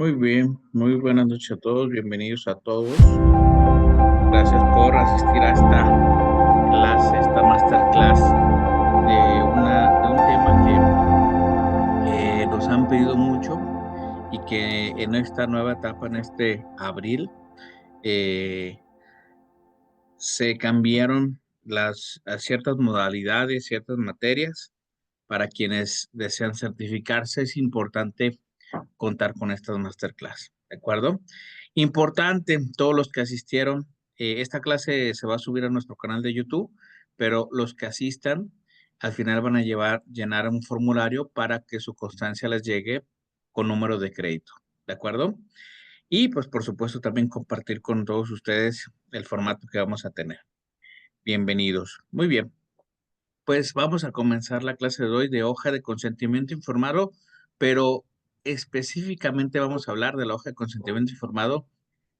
Muy bien, muy buenas noches a todos, bienvenidos a todos. Gracias por asistir a esta clase, esta masterclass de un tema que nos han pedido mucho y que en esta nueva etapa, en este abril, eh, se cambiaron ciertas modalidades, ciertas materias. Para quienes desean certificarse, es importante contar con estas masterclass, ¿de acuerdo? Importante, todos los que asistieron, esta clase se va a subir a nuestro canal de YouTube, pero los que asistan al final van a llenar un formulario para que su constancia les llegue con número de crédito, ¿de acuerdo? Y pues por supuesto también compartir con todos ustedes el formato que vamos a tener. Bienvenidos. Muy bien. Pues vamos a comenzar la clase de hoy de hoja de consentimiento informado, pero específicamente vamos a hablar de la hoja de consentimiento informado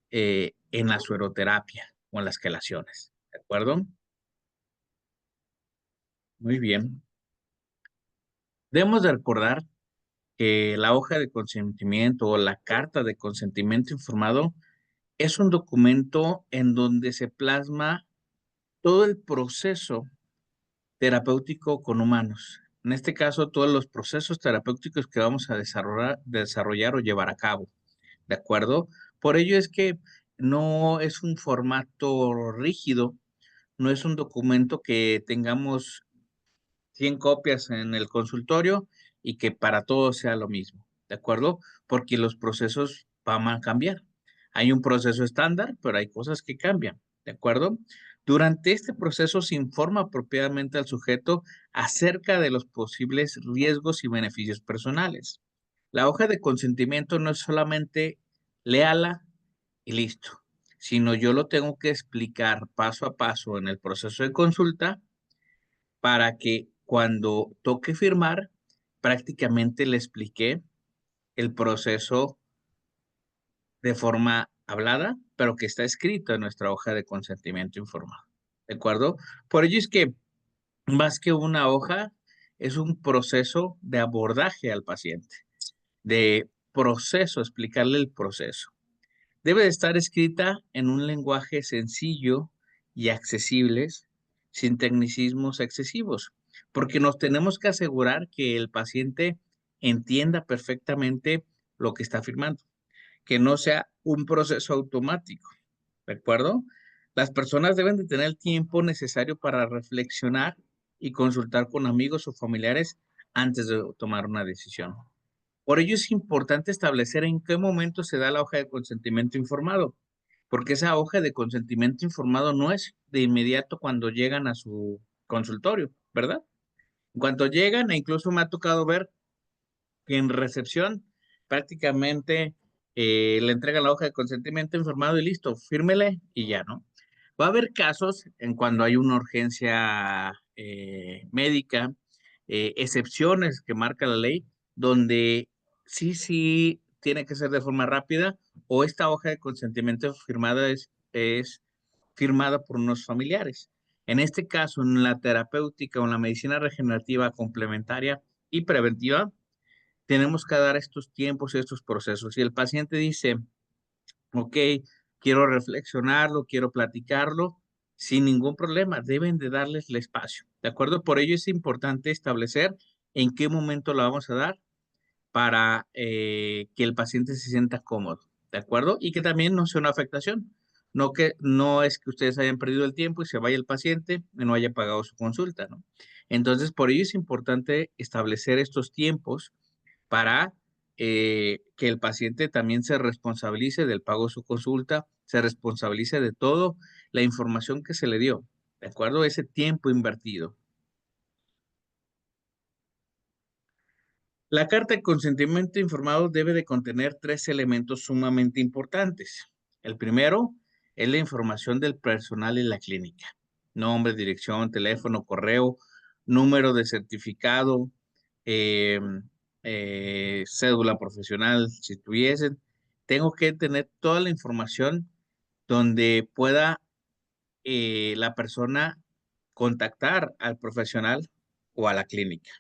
en la sueroterapia o en las quelaciones. ¿De acuerdo? Muy bien. Debemos de recordar que la hoja de consentimiento o la carta de consentimiento informado es un documento en donde se plasma todo el proceso terapéutico con humanos. En este caso, todos los procesos terapéuticos que vamos a desarrollar o llevar a cabo, ¿de acuerdo? Por ello es que no es un formato rígido, no es un documento que tengamos 100 copias en el consultorio y que para todos sea lo mismo, ¿de acuerdo? Porque los procesos van a cambiar. Hay un proceso estándar, pero hay cosas que cambian, ¿de acuerdo? Durante este proceso se informa apropiadamente al sujeto acerca de los posibles riesgos y beneficios personales. La hoja de consentimiento no es solamente léala y listo, sino yo lo tengo que explicar paso a paso en el proceso de consulta para que cuando toque firmar, prácticamente le expliqué el proceso de forma hablada, pero que está escrito en nuestra hoja de consentimiento informado. ¿De acuerdo? Por ello es que más que una hoja, es un proceso de abordaje al paciente, de proceso, explicarle el proceso. Debe de estar escrita en un lenguaje sencillo y accesible, sin tecnicismos excesivos, porque nos tenemos que asegurar que el paciente entienda perfectamente lo que está firmando, que no sea un proceso automático, ¿de acuerdo? Las personas deben de tener el tiempo necesario para reflexionar y consultar con amigos o familiares antes de tomar una decisión. Por ello es importante establecer en qué momento se da la hoja de consentimiento informado, porque esa hoja de consentimiento informado no es de inmediato cuando llegan a su consultorio, ¿verdad? En cuanto llegan, e incluso me ha tocado ver que en recepción prácticamente le entregan la hoja de consentimiento informado y listo, fírmele y ya, ¿no? Va a haber casos en cuando hay una urgencia médica, excepciones que marca la ley, donde sí tiene que ser de forma rápida o esta hoja de consentimiento firmada es firmada por unos familiares. En este caso, en la terapéutica o en la medicina regenerativa complementaria y preventiva, tenemos que dar estos tiempos y estos procesos. Si el paciente dice, ok, quiero reflexionarlo, quiero platicarlo, sin ningún problema, deben de darles el espacio, ¿de acuerdo? Por ello es importante establecer en qué momento la vamos a dar para que el paciente se sienta cómodo, ¿de acuerdo? Y que también no sea una afectación. No es que ustedes hayan perdido el tiempo y se vaya el paciente y no haya pagado su consulta, ¿no? Entonces, por ello es importante establecer estos tiempos para que el paciente también se responsabilice del pago de su consulta, se responsabilice de todo la información que se le dio, ¿de acuerdo? Ese tiempo invertido. La carta de consentimiento informado debe de contener tres elementos sumamente importantes. El primero es la información del personal en la clínica. Nombre, dirección, teléfono, correo, número de certificado, eh, cédula profesional, si tuviesen. Tengo que tener toda la información donde pueda la persona contactar al profesional o a la clínica.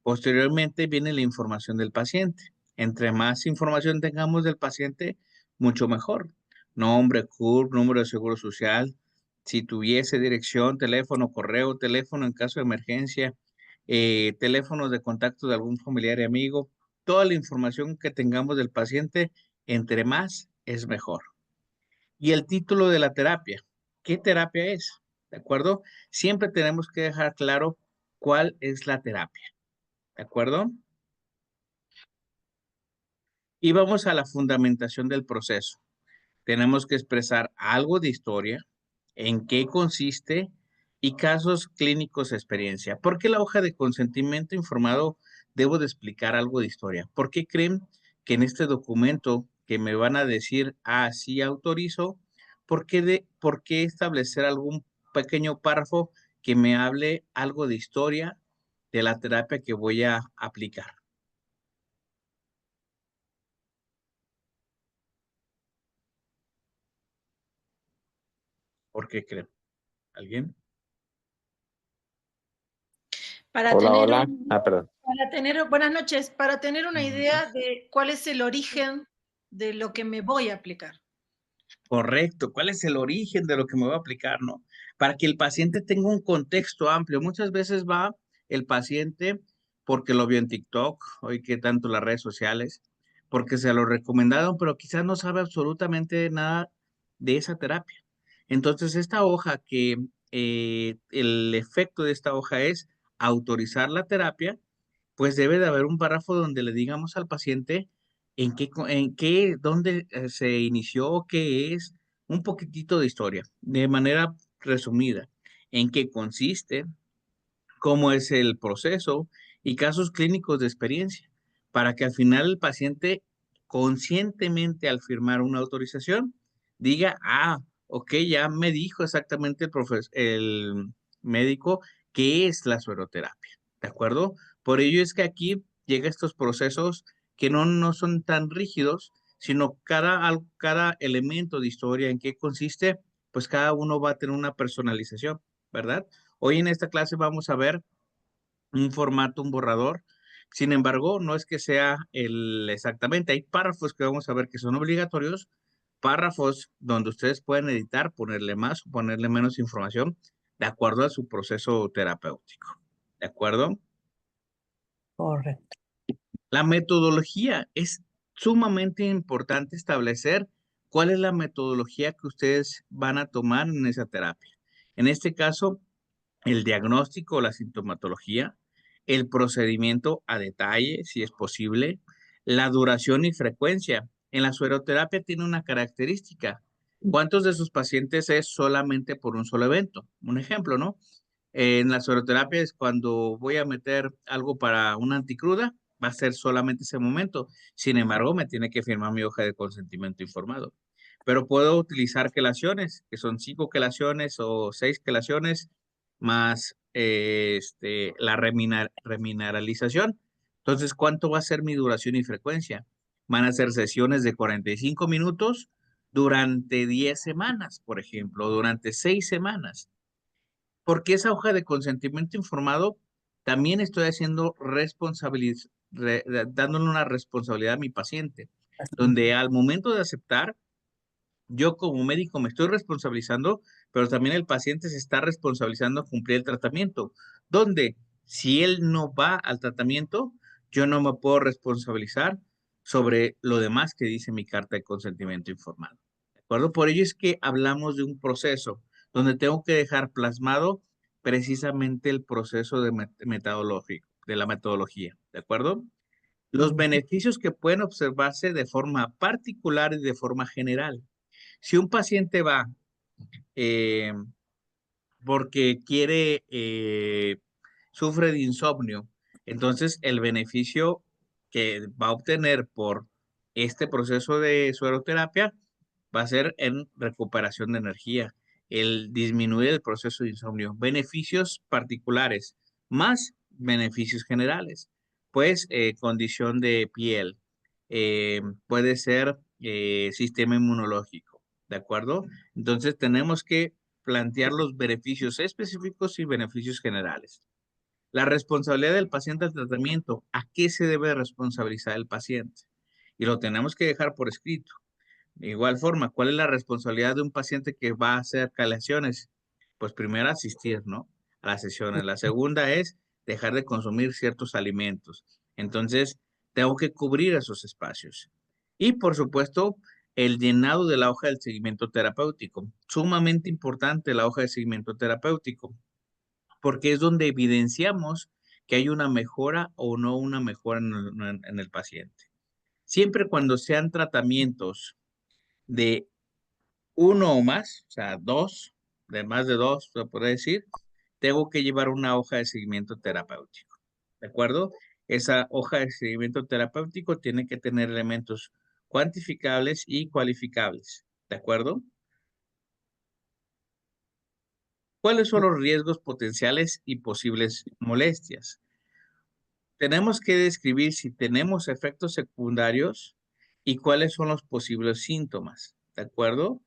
Posteriormente viene la información del paciente. Entre más información tengamos del paciente, mucho mejor. Nombre, CURP, número de seguro social, si tuviese dirección, teléfono, correo, teléfono en caso de emergencia, teléfonos de contacto de algún familiar y amigo, toda la información que tengamos del paciente, entre más es mejor. Y el título de la terapia, ¿qué terapia es? ¿De acuerdo? Siempre tenemos que dejar claro cuál es la terapia. ¿De acuerdo? Y vamos a la fundamentación del proceso. Tenemos que expresar algo de historia, en qué consiste y casos clínicos de experiencia. ¿Por qué la hoja de consentimiento informado debo de explicar algo de historia? ¿Por qué creen que en este documento que me van a decir, ah, sí autorizo? ¿Por qué establecer algún pequeño párrafo que me hable algo de historia de la terapia que voy a aplicar? ¿Por qué creen? ¿Alguien? Para Hola, tener hola. Perdón. buenas noches, para tener una Buenas idea noches. de cuál es el origen de lo que me voy a aplicar. Correcto, ¿cuál es el origen de lo que me voy a aplicar, no? Para que el paciente tenga un contexto amplio. Muchas veces va el paciente porque lo vio en TikTok, hoy que tanto las redes sociales, porque se lo recomendaron, pero quizás no sabe absolutamente nada de esa terapia. Entonces, esta hoja el efecto de esta hoja es autorizar la terapia, pues debe de haber un párrafo donde le digamos al paciente dónde se inició, qué es, un poquitito de historia, de manera resumida, en qué consiste, cómo es el proceso y casos clínicos de experiencia, para que al final el paciente conscientemente al firmar una autorización diga, ah, ok, ya me dijo exactamente el médico qué es la sueroterapia, ¿de acuerdo? Por ello es que aquí llega estos procesos que no son tan rígidos, sino cada elemento de historia en qué consiste, pues cada uno va a tener una personalización, ¿verdad? Hoy en esta clase vamos a ver un formato, un borrador. Sin embargo, no es que sea exactamente. Hay párrafos que vamos a ver que son obligatorios, párrafos donde ustedes pueden editar, ponerle más o ponerle menos información de acuerdo a su proceso terapéutico. ¿De acuerdo? Correcto. La metodología es sumamente importante establecer cuál es la metodología que ustedes van a tomar en esa terapia. En este caso, el diagnóstico, la sintomatología, el procedimiento a detalle, si es posible, la duración y frecuencia. En la sueroterapia tiene una característica. ¿Cuántos de sus pacientes es solamente por un solo evento? Un ejemplo, ¿no? En la sueroterapia es cuando voy a meter algo para una anticruda, va a ser solamente ese momento. Sin embargo, me tiene que firmar mi hoja de consentimiento informado. Pero puedo utilizar quelaciones, que son 5 quelaciones o 6 quelaciones, más la remineralización. Entonces, ¿cuánto va a ser mi duración y frecuencia? Van a ser sesiones de 45 minutos durante 10 semanas, por ejemplo, durante 6 semanas. Porque esa hoja de consentimiento informado también estoy haciendo dándole una responsabilidad a mi paciente, donde al momento de aceptar, yo como médico me estoy responsabilizando, pero también el paciente se está responsabilizando a cumplir el tratamiento, donde si él no va al tratamiento, yo no me puedo responsabilizar sobre lo demás que dice mi carta de consentimiento informado. ¿De acuerdo? Por ello es que hablamos de un proceso donde tengo que dejar plasmado precisamente el proceso metodológico, de la metodología. ¿De acuerdo? Los beneficios que pueden observarse de forma particular y de forma general. Si un paciente va eh, porque sufre de insomnio, entonces el beneficio que va a obtener por este proceso de sueroterapia va a ser en recuperación de energía, el disminuir el proceso de insomnio. Beneficios particulares, más beneficios generales, pues condición de piel, puede ser sistema inmunológico, ¿de acuerdo? Entonces tenemos que plantear los beneficios específicos y beneficios generales. La responsabilidad del paciente al tratamiento. ¿A qué se debe responsabilizar el paciente? y lo tenemos que dejar por escrito. De igual forma, ¿cuál es la responsabilidad de un paciente que va a hacer calaciones? Pues primero asistir, ¿no? A las sesiones. La segunda es dejar de consumir ciertos alimentos. Entonces, tengo que cubrir esos espacios. Y por supuesto, el llenado de la hoja del seguimiento terapéutico. Sumamente importante la hoja de seguimiento terapéutico, porque es donde evidenciamos que hay una mejora o no una mejora en el paciente. Siempre cuando sean tratamientos de uno o más, o sea, dos, de más de dos, se puede decir, tengo que llevar una hoja de seguimiento terapéutico. ¿De acuerdo? Esa hoja de seguimiento terapéutico tiene que tener elementos cuantificables y cualificables. ¿De acuerdo? ¿Cuáles son los riesgos potenciales y posibles molestias? Tenemos que describir si tenemos efectos secundarios y cuáles son los posibles síntomas. ¿De acuerdo?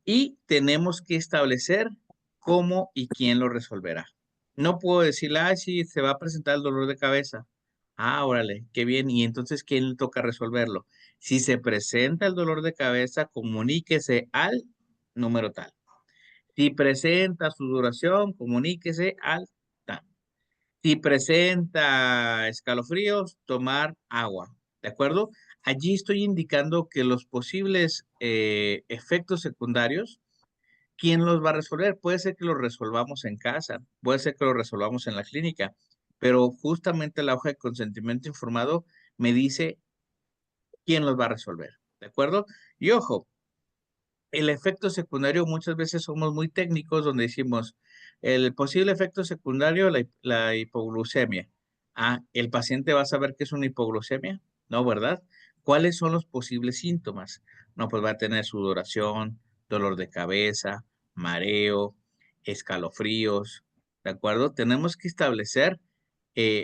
Y tenemos que establecer cómo y quién lo resolverá. No puedo decirle, ah, sí, se va a presentar el dolor de cabeza. Ah, órale, qué bien. Y entonces, ¿quién le toca resolverlo? Si se presenta el dolor de cabeza, comuníquese al número tal. Si presenta sudoración, comuníquese al tal. Si presenta escalofríos, tomar agua. ¿De acuerdo? Allí estoy indicando que los posibles efectos secundarios, ¿quién los va a resolver? Puede ser que los resolvamos en casa, puede ser que los resolvamos en la clínica, pero justamente la hoja de consentimiento informado me dice quién los va a resolver, ¿de acuerdo? Y ojo, el efecto secundario muchas veces somos muy técnicos donde decimos el posible efecto secundario, la hipoglucemia. Ah, ¿el paciente va a saber qué es una hipoglucemia? No, ¿verdad? ¿Cuáles son los posibles síntomas? No, pues va a tener sudoración, dolor de cabeza, mareo, escalofríos, ¿de acuerdo? Tenemos que establecer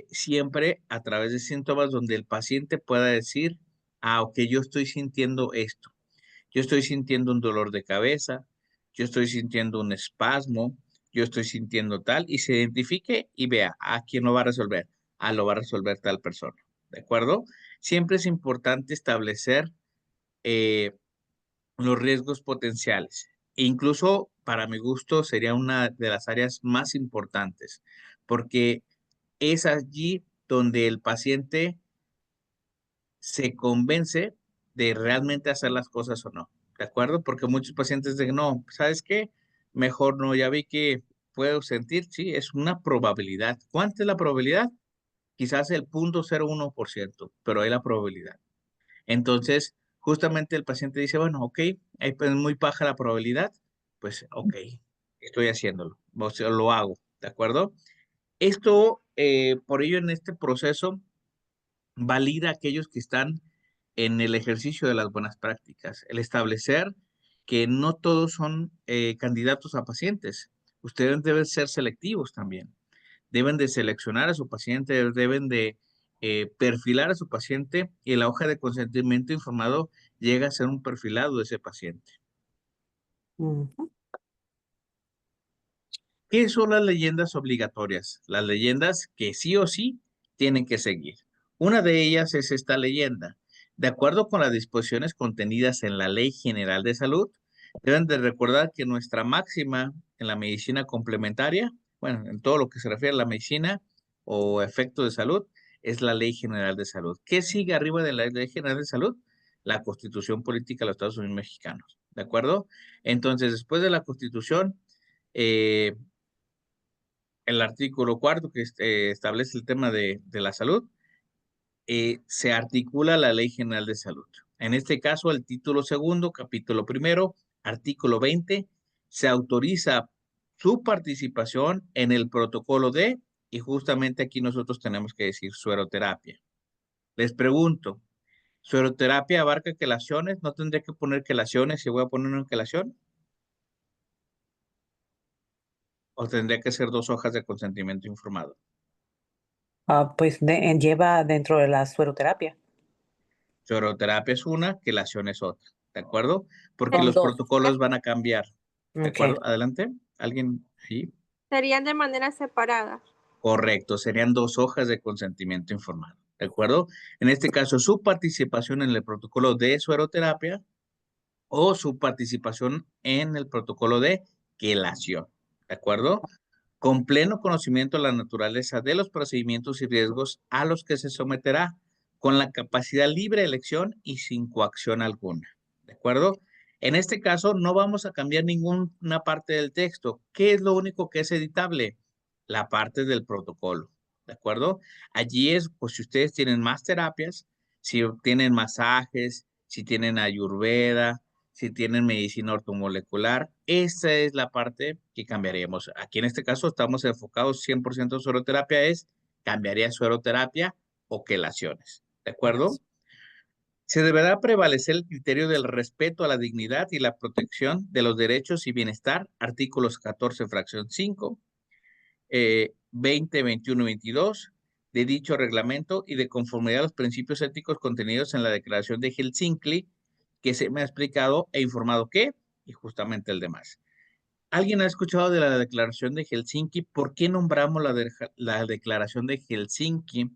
siempre a través de síntomas donde el paciente pueda decir, ah, ok, yo estoy sintiendo esto. Yo estoy sintiendo un dolor de cabeza, yo estoy sintiendo un espasmo, yo estoy sintiendo tal, y se identifique y vea a quién lo va a resolver. Ah, lo va a resolver tal persona. ¿De acuerdo? Siempre es importante establecer eh, los riesgos potenciales. E incluso, para mi gusto, sería una de las áreas más importantes, porque es allí donde el paciente se convence de realmente hacer las cosas o no, ¿de acuerdo? Porque muchos pacientes dicen, no, ¿sabes qué? Mejor no, ya vi que puedo sentir, sí, es una probabilidad. ¿Cuánta es la probabilidad? Quizás el 0.01%, pero hay la probabilidad. Entonces, justamente el paciente dice, bueno, ok, es pues muy baja la probabilidad, pues ok, estoy haciéndolo, o sea, lo hago, ¿de acuerdo? Esto, por ello, en este proceso, valida a aquellos que están en el ejercicio de las buenas prácticas, el establecer que no todos son candidatos a pacientes. Ustedes deben ser selectivos también. Deben de seleccionar a su paciente, deben de perfilar a su paciente y la hoja de consentimiento informado llega a ser un perfilado de ese paciente. Ujú. ¿Qué son las leyendas obligatorias? Las leyendas que sí o sí tienen que seguir. Una de ellas es esta leyenda. De acuerdo con las disposiciones contenidas en la Ley General de Salud, deben de recordar que nuestra máxima en la medicina complementaria, bueno, en todo lo que se refiere a la medicina o efecto de salud, es la Ley General de Salud. ¿Qué sigue arriba de la Ley General de Salud? La Constitución Política de los Estados Unidos Mexicanos. ¿De acuerdo? Entonces, después de la Constitución, eh, el artículo cuarto que establece el tema de la salud, se articula la Ley General de Salud. En este caso, el título segundo, capítulo primero, artículo 20, se autoriza su participación en el protocolo de, y justamente aquí nosotros tenemos que decir sueroterapia. Les pregunto, ¿sueroterapia abarca quelaciones? ¿No tendría que poner quelaciones si voy a poner una quelación? ¿O tendría que ser dos hojas de consentimiento informado? Pues lleva dentro de la sueroterapia. Sueroterapia es una, quelación es otra, ¿de acuerdo? Porque Son los dos. protocolos van a cambiar, ¿de Ok. acuerdo? Adelante, ¿alguien ahí? Serían de manera separada. Correcto, serían dos hojas de consentimiento informado, ¿de acuerdo? En este caso, su participación en el protocolo de sueroterapia o su participación en el protocolo de quelación, ¿de acuerdo? Con pleno conocimiento de la naturaleza de los procedimientos y riesgos a los que se someterá, con la capacidad libre de elección y sin coacción alguna, ¿de acuerdo? En este caso, no vamos a cambiar ninguna parte del texto. ¿Qué es lo único que es editable? La parte del protocolo, ¿de acuerdo? Allí es, pues, si ustedes tienen más terapias, si tienen masajes, si tienen ayurveda, si tienen medicina ortomolecular, esa es la parte que cambiaríamos. Aquí en este caso estamos enfocados 100% en sueroterapia, cambiaría sueroterapia o quelaciones, ¿de acuerdo? Se deberá prevalecer el criterio del respeto a la dignidad y la protección de los derechos y bienestar, artículos 14, fracción 5, 20, 21 y 22 de dicho reglamento y de conformidad a los principios éticos contenidos en la Declaración de Helsinki, que se me ha explicado e informado que, y justamente el demás. ¿Alguien ha escuchado de la Declaración de Helsinki? ¿Por qué nombramos la Declaración de Helsinki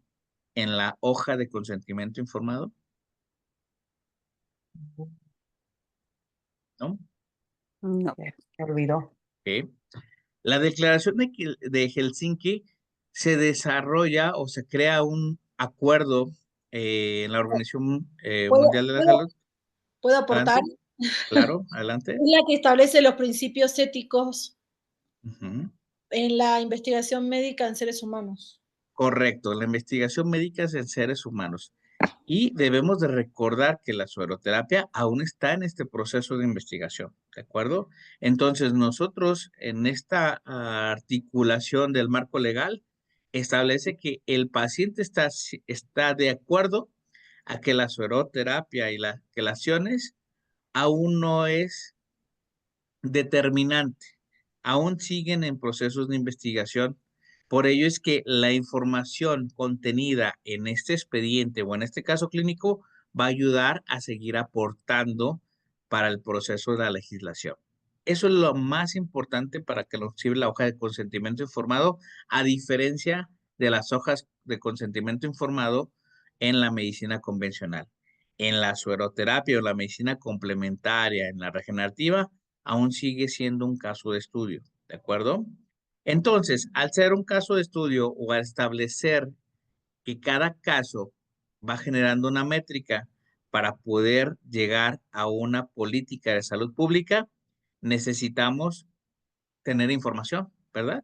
en la hoja de consentimiento informado? ¿No? No, se olvidó. Ok. La Declaración de Helsinki se desarrolla o se crea un acuerdo en la Organización ¿Puedo, Mundial de la puedo, Salud. puedo aportar? Adelante. Claro, adelante. Es la que establece los principios éticos Ujú. en la investigación médica en seres humanos. Correcto, la investigación médica es en seres humanos. Y debemos de recordar que la sueroterapia aún está en este proceso de investigación, ¿de acuerdo? Entonces, nosotros en esta articulación del marco legal establece que el paciente está de acuerdo a que la sueroterapia y las quelaciones aún no es determinante, aún siguen en procesos de investigación. Por ello es que la información contenida en este expediente o en este caso clínico va a ayudar a seguir aportando para el proceso de la legislación. Eso es lo más importante para que nos sirva la hoja de consentimiento informado, a diferencia de las hojas de consentimiento informado en la medicina convencional. En la sueroterapia o la medicina complementaria, en la regenerativa, aún sigue siendo un caso de estudio, ¿de acuerdo? Entonces, al ser un caso de estudio o al establecer que cada caso va generando una métrica para poder llegar a una política de salud pública, necesitamos tener información, ¿verdad?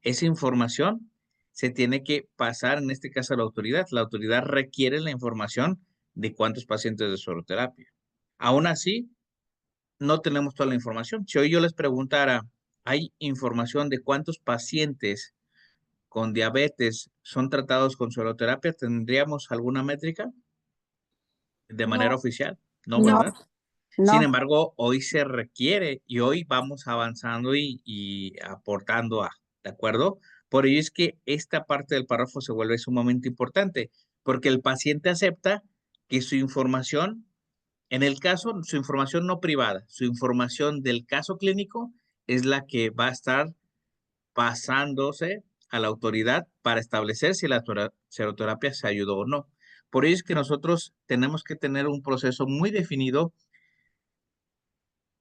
Esa información se tiene que pasar, en este caso, a la autoridad. La autoridad requiere la información de cuántos pacientes de soroterapia. Aún así, no tenemos toda la información. Si hoy yo les preguntara, ¿hay información de cuántos pacientes con diabetes son tratados con sueroterapia? ¿Tendríamos alguna métrica de manera No, oficial? No, no. ¿verdad? Sin No, embargo, hoy se requiere y hoy vamos avanzando y aportando ¿de acuerdo? Por ello es que esta parte del párrafo se vuelve sumamente importante, porque el paciente acepta que su información, en el caso, su información no privada, su información del caso clínico es la que va a estar pasándose a la autoridad para establecer si la seroterapia se ayudó o no. Por ello es que nosotros tenemos que tener un proceso muy definido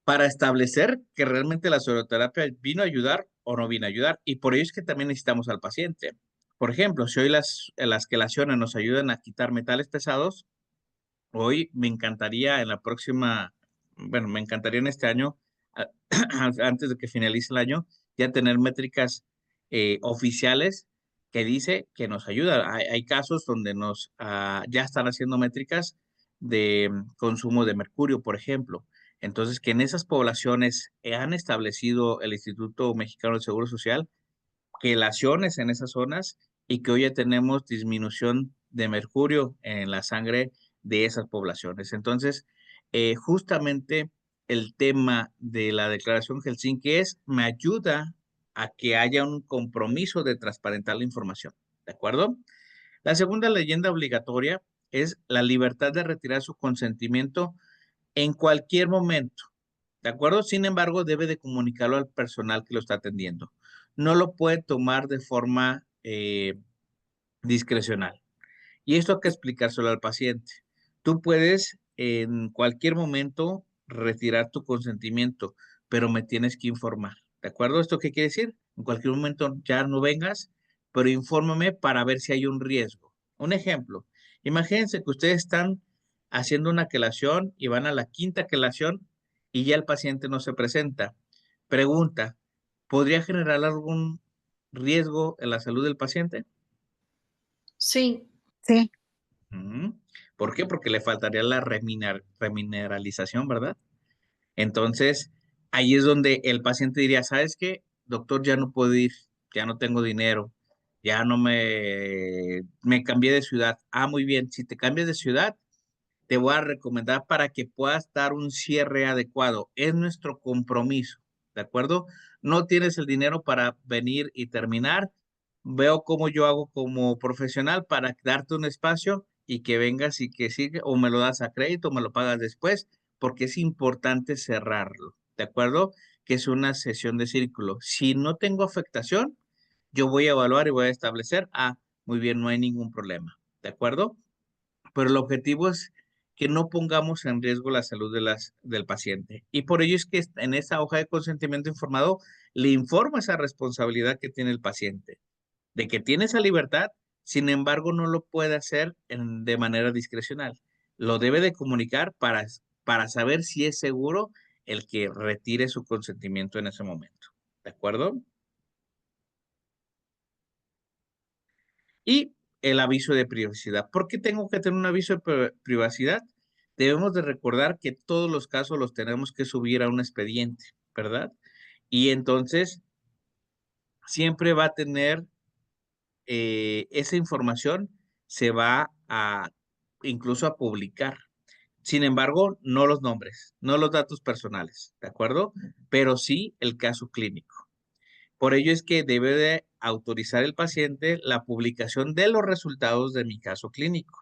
para establecer que realmente la sueroterapia vino a ayudar o no vino a ayudar. Y por ello es que también necesitamos al paciente. Por ejemplo, si hoy las quelaciones nos ayudan a quitar metales pesados, hoy me encantaría en la próxima, bueno, me encantaría en este año, antes de que finalice el año, ya tener métricas oficiales que dice que nos ayuda. Hay casos donde ya están haciendo métricas de consumo de mercurio, por ejemplo. Entonces, que en esas poblaciones han establecido el Instituto Mexicano del Seguro Social quelaciones en esas zonas y que hoy ya tenemos disminución de mercurio en la sangre de esas poblaciones. Entonces, justamente el tema de la Declaración Helsinki me ayuda a que haya un compromiso de transparentar la información, ¿de acuerdo? La segunda leyenda obligatoria es la libertad de retirar su consentimiento en cualquier momento, ¿de acuerdo? Sin embargo, debe de comunicarlo al personal que lo está atendiendo. No lo puede tomar de forma discrecional. Y esto hay que explicárselo al paciente. Tú puedes en cualquier momento retirar tu consentimiento, pero me tienes que informar. ¿De acuerdo? ¿Esto qué quiere decir? En cualquier momento ya no vengas, pero infórmame para ver si hay un riesgo. Un ejemplo, imagínense que ustedes están haciendo una quelación y van a la quinta quelación y ya el paciente no se presenta. Pregunta, ¿podría generar algún riesgo en la salud del paciente? Sí, Sí. Ujú. ¿Por qué? Porque le faltaría la remineralización, ¿verdad? Entonces, ahí es donde el paciente diría, ¿sabes qué? Doctor, ya no puedo ir, ya no tengo dinero, ya no me cambié de ciudad. Ah, muy bien, si te cambias de ciudad, te voy a recomendar para que puedas dar un cierre adecuado. Es nuestro compromiso, ¿de acuerdo? No tienes el dinero para venir y terminar. Veo cómo yo hago como profesional para darte un espacio y que vengas y que siga, o me lo das a crédito o me lo pagas después, porque es importante cerrarlo, ¿de acuerdo? Que es una sesión de círculo. Si no tengo afectación, yo voy a evaluar y voy a establecer, muy bien, no hay ningún problema, ¿de acuerdo? Pero el objetivo es que no pongamos en riesgo la salud del paciente. Y por ello es que en esa hoja de consentimiento informado le informa esa responsabilidad que tiene el paciente, de que tiene esa libertad, sin embargo no lo puede hacer de manera discrecional. Lo debe de comunicar para saber si es seguro el que retire su consentimiento en ese momento. ¿De acuerdo? Y el aviso de privacidad. ¿Por qué tengo que tener un aviso de privacidad? Debemos de recordar que todos los casos los tenemos que subir a un expediente, ¿verdad? Y entonces siempre va a tener esa información, se va a incluso a publicar. Sin embargo, no los nombres, no los datos personales, ¿de acuerdo? Pero sí el caso clínico. Por ello es que debe de autorizar el paciente la publicación de los resultados de mi caso clínico,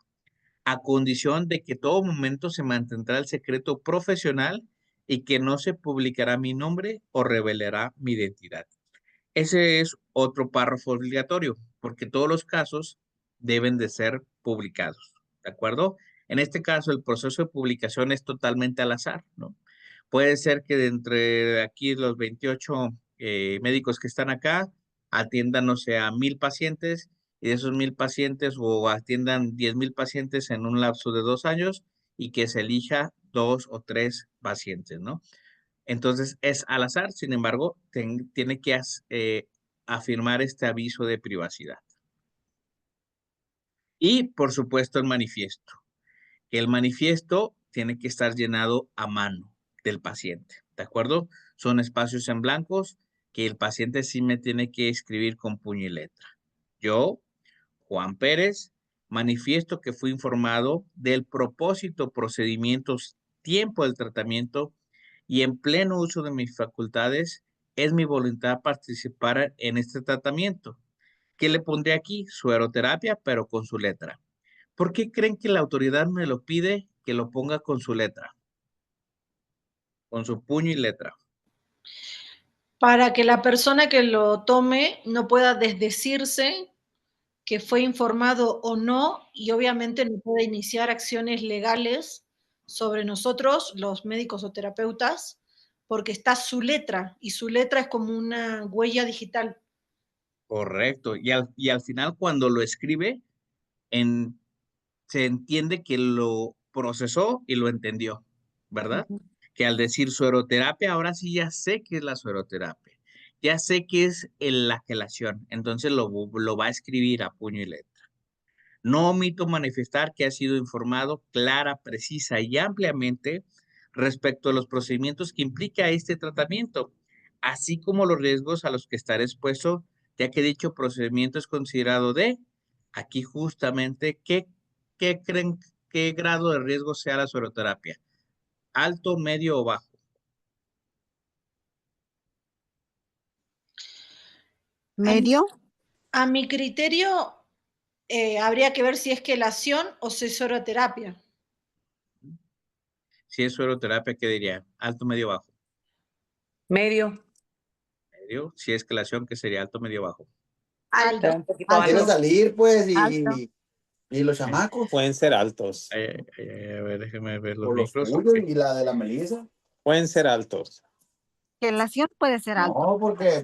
a condición de que todo momento se mantendrá el secreto profesional y que no se publicará mi nombre o revelará mi identidad. Ese es otro párrafo obligatorio, porque todos los casos deben de ser publicados, ¿de acuerdo? En este caso, el proceso de publicación es totalmente al azar, ¿no? Puede ser que de entre aquí los 28 médicos que están acá atiendan, no sé, a 1000 pacientes y de esos 1000 pacientes o atiendan 10,000 pacientes en un lapso de 2 años y que se elija 2 o 3 pacientes, ¿no? Entonces es al azar, sin embargo, tiene que afirmar este aviso de privacidad. Y por supuesto el manifiesto. El manifiesto tiene que estar llenado a mano del paciente, ¿de acuerdo? Son espacios en blancos que el paciente sí me tiene que escribir con puño y letra. Yo, Juan Pérez, manifiesto que fui informado del propósito, procedimientos, tiempo del tratamiento y en pleno uso de mis facultades, es mi voluntad participar en este tratamiento. ¿Qué le pondré aquí? Sueroterapia, pero con su letra. ¿Por qué creen que la autoridad me lo pide que lo ponga con su letra? Con su puño y letra. para que la persona que lo tome no pueda desdecirse que fue informado o no, y obviamente no puede iniciar acciones legales sobre nosotros, los médicos o terapeutas, porque está su letra, y su letra es como una huella digital. Correcto. Y al final, cuando lo escribe, en, se entiende que lo procesó y lo entendió, ¿verdad? Ujú. Que al decir sueroterapia, ahora sí ya sé qué es la sueroterapia. Ya sé qué es la quelación. Entonces lo va a escribir a puño y letra. No omito manifestar que ha sido informado clara, precisa y ampliamente respecto a los procedimientos que implica este tratamiento, así como los riesgos a los que estará expuesto, ya que dicho procedimiento es considerado aquí justamente, ¿qué creen, qué grado de riesgo sea la sueroterapia? ¿Alto, medio o bajo? A mi, ¿Medio? a mi criterio, habría que ver si es quelación o sesoroterapia. Si es sueroterapia, ¿qué diría? ¿Alto, medio, bajo? Medio. Medio. Si es quelación, ¿qué sería? Alto, medio, bajo. Alto. Un poquito Alto. Quiero alto. salir, pues, Alto. ¿Y los chamacos? Pueden ser altos. A ver, déjeme ver los ¿O los micros. tuyos Ok. y la de la Melissa? Pueden ser altos. Relación puede ser alto. No,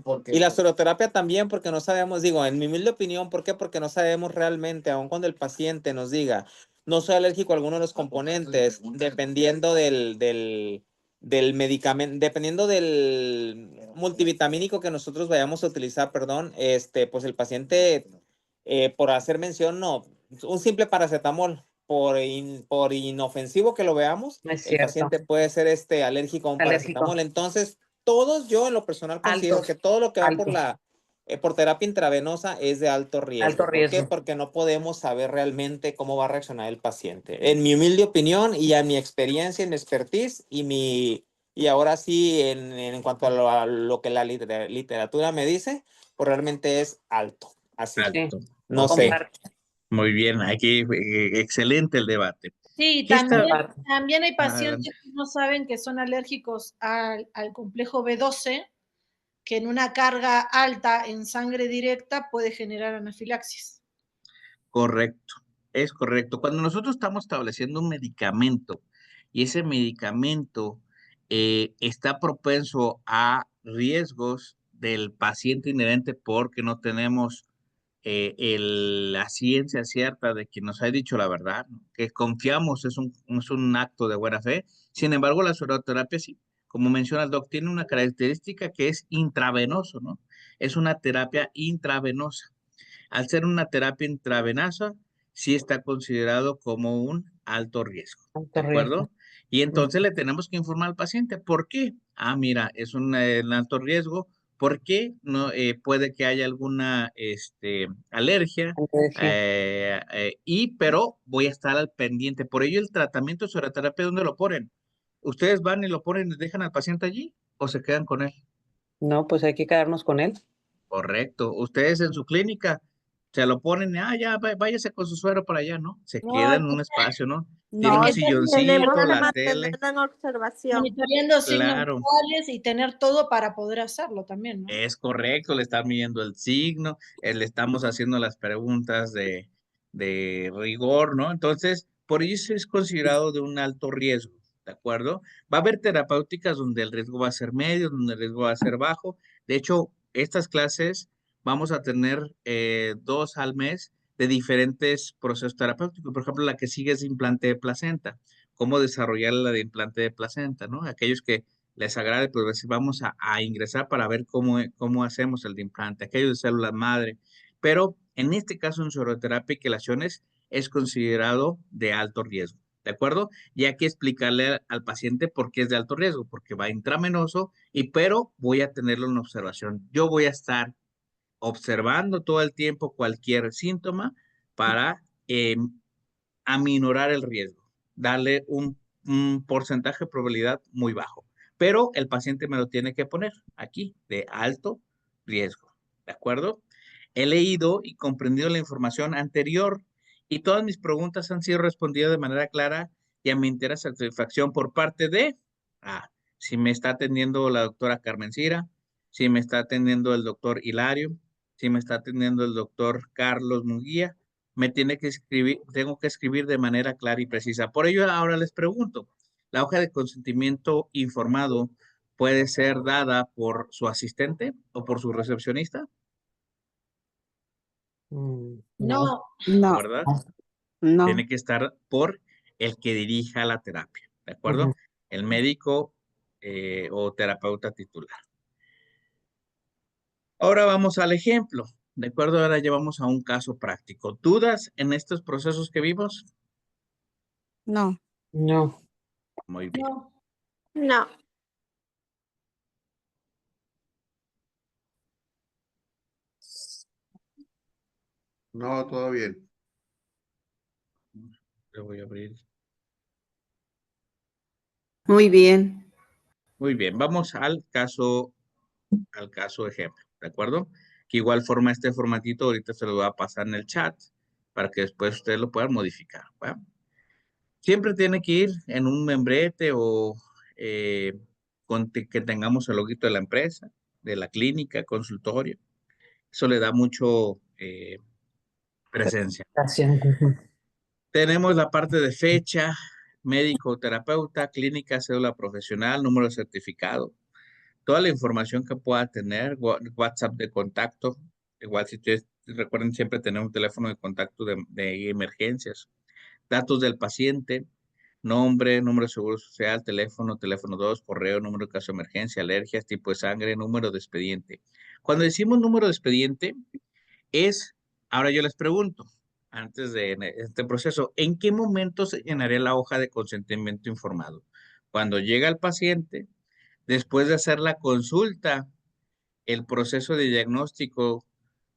porque Y la sueroterapia también, porque no sabemos, digo, en mi humilde opinión, ¿por qué? Porque no sabemos realmente, aun cuando el paciente nos diga, no soy alérgico a alguno de los componentes, dependiendo del medicamento, dependiendo del multivitamínico que nosotros vayamos a utilizar, perdón, pues el paciente, por hacer mención, no, un simple paracetamol, por inofensivo que lo veamos, No es el cierto. paciente puede ser alérgico a un Alérgico. paracetamol. Entonces, todos, yo en lo personal considero Altos. que todo lo que va Alto. por terapia intravenosa es de alto riesgo. Alto ¿Por qué? riesgo. Porque no podemos saber realmente cómo va a reaccionar el paciente. En mi humilde opinión y a mi experiencia, en mi expertise y ahora sí en cuanto a lo que la literatura me dice, pues realmente es alto. Así. Alto. No Ok. sé. Muy bien, aquí excelente el debate. Sí, ¿Qué está- también hay Adelante. pacientes que no saben que son alérgicos al complejo B12, que en una carga alta en sangre directa puede generar anafilaxis. Correcto, es correcto. Cuando nosotros estamos estableciendo un medicamento y ese medicamento está propenso a riesgos del paciente inherente porque no tenemos la ciencia cierta de que nos ha dicho la verdad, ¿no? Que confiamos, es un acto de buena fe. Sin embargo, la sueroterapia, sí, como menciona el doc, tiene una característica que es intravenoso, ¿no? Es una terapia intravenosa. Al ser una terapia intravenosa, sí está considerado como un alto riesgo, Alto ¿de acuerdo? riesgo. Y entonces le tenemos que informar al paciente. ¿Por qué? Ah, mira, es un alto riesgo. ¿Por qué? No, puede que haya alguna alergia, Alergia. pero voy a estar al pendiente. Por ello, el tratamiento de sueroterapia, ¿dónde lo ponen? ¿Ustedes van y lo ponen y dejan al paciente allí o se quedan con él? No, pues hay que quedarnos con él. Correcto. Ustedes en su clínica se lo ponen, ya, váyase con su suero para allá, ¿no? Se No, queda en un espacio, ¿no? Tiene no, un Hay que tenemos silloncito, que la tele, mantenerlo en observación. monitoreando signos claro, vitales y tener todo para poder hacerlo también, ¿no? es correcto, le están midiendo el signo, le estamos haciendo las preguntas de rigor, ¿no? Entonces, por eso es considerado de un alto riesgo, ¿de acuerdo? Va a haber terapéuticas donde el riesgo va a ser medio, donde el riesgo va a ser bajo. De hecho, estas clases vamos a tener 2 al mes de diferentes procesos terapéuticos. Por ejemplo, la que sigue es implante de placenta. Cómo desarrollar la de implante de placenta, ¿no? Aquellos que les agrade, pues vamos a ingresar para ver cómo hacemos el de implante, aquellos de células madre. Pero en este caso, en sueroterapia y quelaciones es considerado de alto riesgo, ¿de acuerdo? Y hay que explicarle al paciente por qué es de alto riesgo, porque va intravenoso, pero voy a tenerlo en observación. Yo voy a estar observando todo el tiempo cualquier síntoma para aminorar el riesgo, darle un porcentaje de probabilidad muy bajo. Pero el paciente me lo tiene que poner aquí, de alto riesgo. ¿De acuerdo? He leído y comprendido la información anterior y todas mis preguntas han sido respondidas de manera clara y a mi entera satisfacción por parte de, si me está atendiendo la doctora Carmen Cira, si me está atendiendo el doctor Hilario, si me está atendiendo el doctor Carlos Munguía, tengo que escribir de manera clara y precisa. Por ello, ahora les pregunto, ¿la hoja de consentimiento informado puede ser dada por su asistente o por su recepcionista? No. No, ¿De No, verdad? no. Tiene que estar por el que dirija la terapia, ¿de acuerdo? Ujú. El médico o terapeuta titular. Ahora vamos al ejemplo, ¿de acuerdo? Ahora llevamos a un caso práctico. ¿Dudas en estos procesos que vimos? No. No. Muy bien. no. No. No, todo bien. Le voy a abrir. Muy bien. Muy bien, vamos al caso ejemplo, ¿de acuerdo? Que igual forma este formatito, ahorita se lo voy a pasar en el chat para que después ustedes lo puedan modificar, ¿va? Siempre tiene que ir en un membrete o que tengamos el loguito de la empresa, de la clínica, consultorio. Eso le da mucho presencia. Gracias. Ujú. Tenemos la parte de fecha, médico, terapeuta, clínica, cédula profesional, número de certificado, toda la información que pueda tener, WhatsApp de contacto. Igual si ustedes recuerden siempre tener un teléfono de contacto de emergencias, datos del paciente, nombre, número de seguro social, teléfono, teléfono 2, correo, número de caso de emergencia, alergias, tipo de sangre, número de expediente. Cuando decimos número de expediente, ahora yo les pregunto, antes de este proceso, ¿en qué momento se llenaría la hoja de consentimiento informado? Cuando llega el paciente, después de hacer la consulta, el proceso de diagnóstico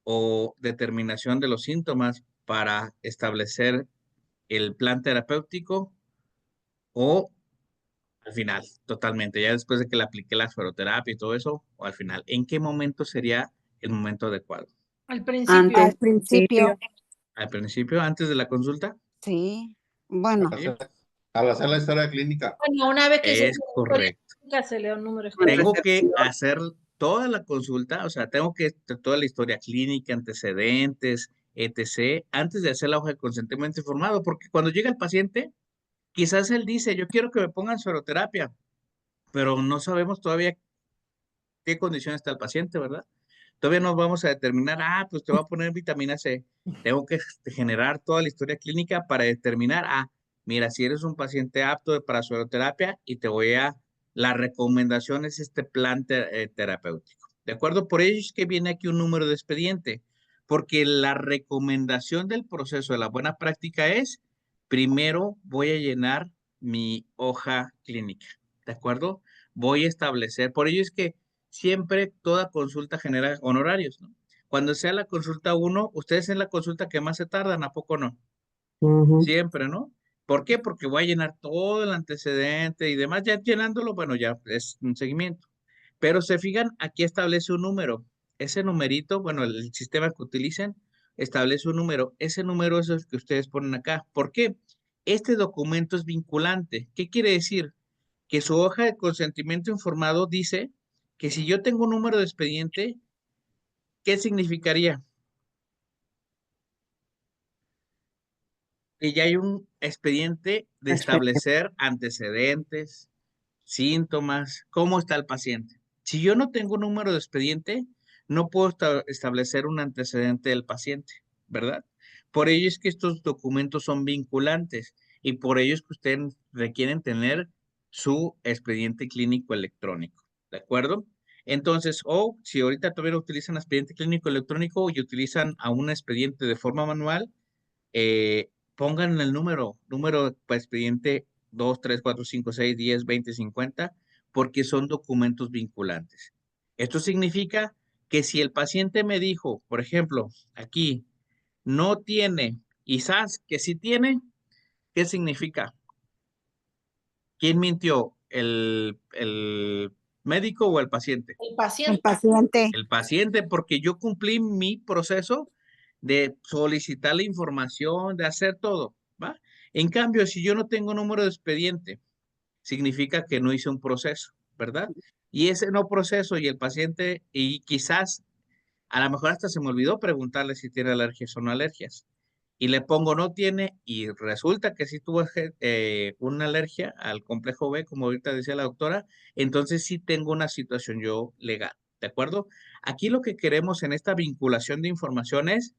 o determinación de los síntomas para establecer el plan terapéutico, o al final, totalmente, ya después de que le apliqué la sueroterapia y todo eso, o al final, ¿en qué momento sería el momento adecuado? Al principio. Al principio, ¿Al principio, antes de la consulta? sí. Bueno, ¿Sí? Al hacer la historia clínica. Bueno, una vez que se Es correcto. se le da un número Tengo que recepción. hacer toda la consulta, o sea, tengo que toda la historia clínica, antecedentes, etc., antes de hacer la hoja de consentimiento informado, porque cuando llega el paciente, quizás él dice, yo quiero que me pongan sueroterapia, pero no sabemos todavía qué condición está el paciente, ¿verdad? Todavía no vamos a determinar, pues te va a poner vitamina C. Tengo que generar toda la historia clínica para determinar, mira, si eres un paciente apto para sueroterapia y te voy a, la recomendación es este plan terapéutico. ¿De acuerdo? Por ello es que viene aquí un número de expediente, porque la recomendación del proceso de la buena práctica es, primero voy a llenar mi hoja clínica, ¿de acuerdo? Voy a establecer, por ello es que siempre toda consulta genera honorarios, ¿no? Cuando sea la consulta 1, ustedes en la consulta que más se tardan, ¿a poco no? Siempre, ¿no? ¿Por qué? Porque voy a llenar todo el antecedente y demás, ya llenándolo, bueno, ya es un seguimiento. Pero se fijan, aquí establece un número. Ese numerito, bueno, el sistema que utilicen establece un número. Ese número es el que ustedes ponen acá. ¿Por qué? Este documento es vinculante. ¿Qué quiere decir? Que su hoja de consentimiento informado dice que si yo tengo un número de expediente, ¿qué significaría? Que ya hay un expediente de establecer antecedentes, síntomas, cómo está el paciente. Si yo no tengo un número de expediente, no puedo establecer un antecedente del paciente, ¿verdad? Por ello es que estos documentos son vinculantes y por ello es que ustedes requieren tener su expediente clínico electrónico, ¿de acuerdo? Entonces, si ahorita todavía no utilizan expediente clínico electrónico y utilizan a un expediente de forma manual, pongan el número para expediente 2, 3, 4, 5, 6, 10, 20, 50, porque son documentos vinculantes. Esto significa que si el paciente me dijo, por ejemplo, aquí, no tiene, y sabes que sí tiene, ¿qué significa? ¿Quién mintió? ¿El médico o el paciente? El el paciente. paciente. El paciente, porque yo cumplí mi proceso de solicitar la información, de hacer todo, ¿va? En cambio, si yo no tengo número de expediente, significa que no hice un proceso, ¿verdad? Y ese no proceso y el paciente, y quizás, a lo mejor hasta se me olvidó preguntarle si tiene alergias o no alergias. Y le pongo no tiene y resulta que sí tuvo una alergia al complejo B, como ahorita decía la doctora, entonces sí tengo una situación yo legal, ¿de acuerdo? Aquí lo que queremos en esta vinculación de información es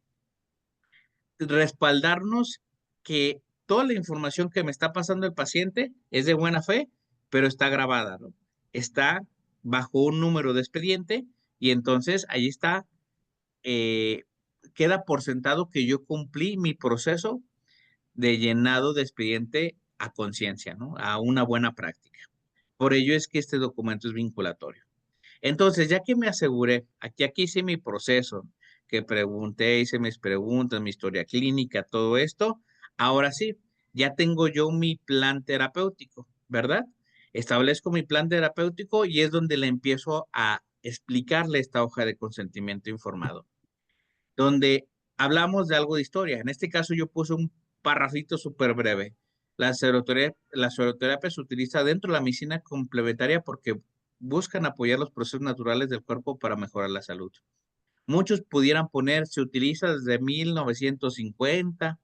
respaldarnos que toda la información que me está pasando el paciente es de buena fe, pero está grabada, ¿no? Está bajo un número de expediente y entonces ahí está, queda por sentado que yo cumplí mi proceso de llenado de expediente a conciencia, ¿no? A una buena práctica. Por ello es que este documento es vinculatorio. Entonces, ya que me aseguré, aquí hice mi proceso, que pregunté, hice mis preguntas, mi historia clínica, todo esto, ahora sí, ya tengo yo mi plan terapéutico, ¿verdad? Establezco mi plan terapéutico y es donde le empiezo a explicarle esta hoja de consentimiento informado, donde hablamos de algo de historia. En este caso yo puse un parrafito súper breve. La sueroterapia se utiliza dentro de la medicina complementaria porque buscan apoyar los procesos naturales del cuerpo para mejorar la salud. Muchos pudieran poner, se utiliza desde 1950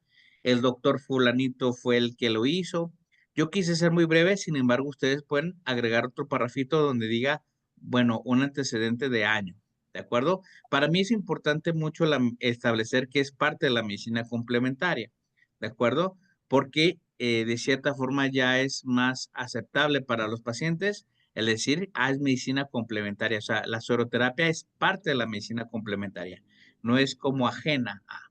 el doctor fulanito fue el que lo hizo. Yo quise ser muy breve, sin embargo, ustedes pueden agregar otro parrafito donde diga, bueno, un antecedente de año, ¿de acuerdo? Para mí es importante mucho establecer que es parte de la medicina complementaria, ¿de acuerdo? Porque de cierta forma ya es más aceptable para los pacientes el decir, es medicina complementaria, o sea, la sueroterapia es parte de la medicina complementaria, no es como ajena a.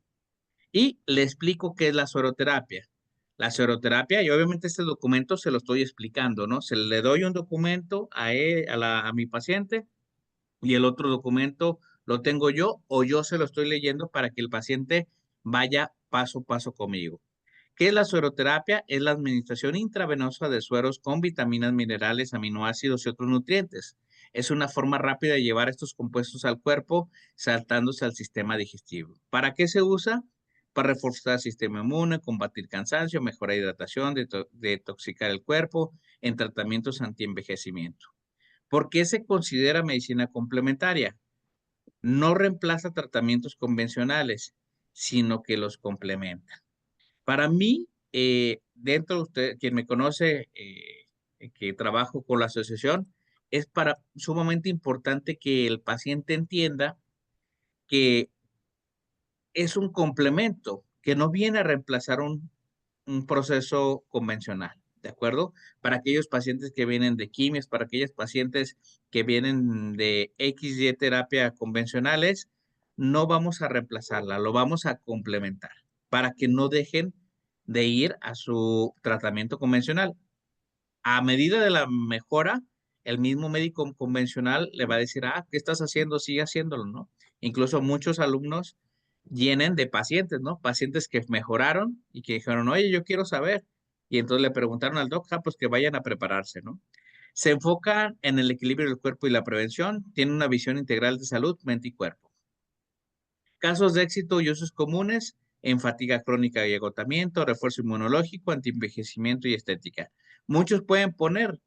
Y le explico qué es la sueroterapia. La sueroterapia, y obviamente este documento se lo estoy explicando, ¿no? Se le doy un documento a mi paciente y el otro documento lo tengo yo o yo se lo estoy leyendo para que el paciente vaya paso a paso conmigo. ¿Qué es la sueroterapia? Es la administración intravenosa de sueros con vitaminas, minerales, aminoácidos y otros nutrientes. Es una forma rápida de llevar estos compuestos al cuerpo, saltándose al sistema digestivo. ¿Para qué se usa? Para reforzar el sistema inmune, combatir cansancio, mejorar hidratación, detoxicar el cuerpo en tratamientos antienvejecimiento. ¿Por qué se considera medicina complementaria? No reemplaza tratamientos convencionales, sino que los complementa. Para mí, dentro de usted, quien me conoce, que trabajo con la asociación, es sumamente importante que el paciente entienda que es un complemento, que no viene a reemplazar un proceso convencional, ¿de acuerdo? Para aquellos pacientes que vienen de quimios, para aquellos pacientes que vienen de XY terapia convencionales, no vamos a reemplazarla, lo vamos a complementar para que no dejen de ir a su tratamiento convencional. A medida de la mejora, el mismo médico convencional le va a decir, ¿qué estás haciendo? Sigue haciéndolo, ¿no? Incluso muchos alumnos vienen de pacientes, ¿no? Pacientes que mejoraron y que dijeron, oye, yo quiero saber. Y entonces le preguntaron al doc, pues que vayan a prepararse, ¿no? Se enfocan en el equilibrio del cuerpo y la prevención, tienen una visión integral de salud, mente y cuerpo. Casos de éxito y usos comunes en fatiga crónica y agotamiento, refuerzo inmunológico, antienvejecimiento y estética. Muchos pueden poner,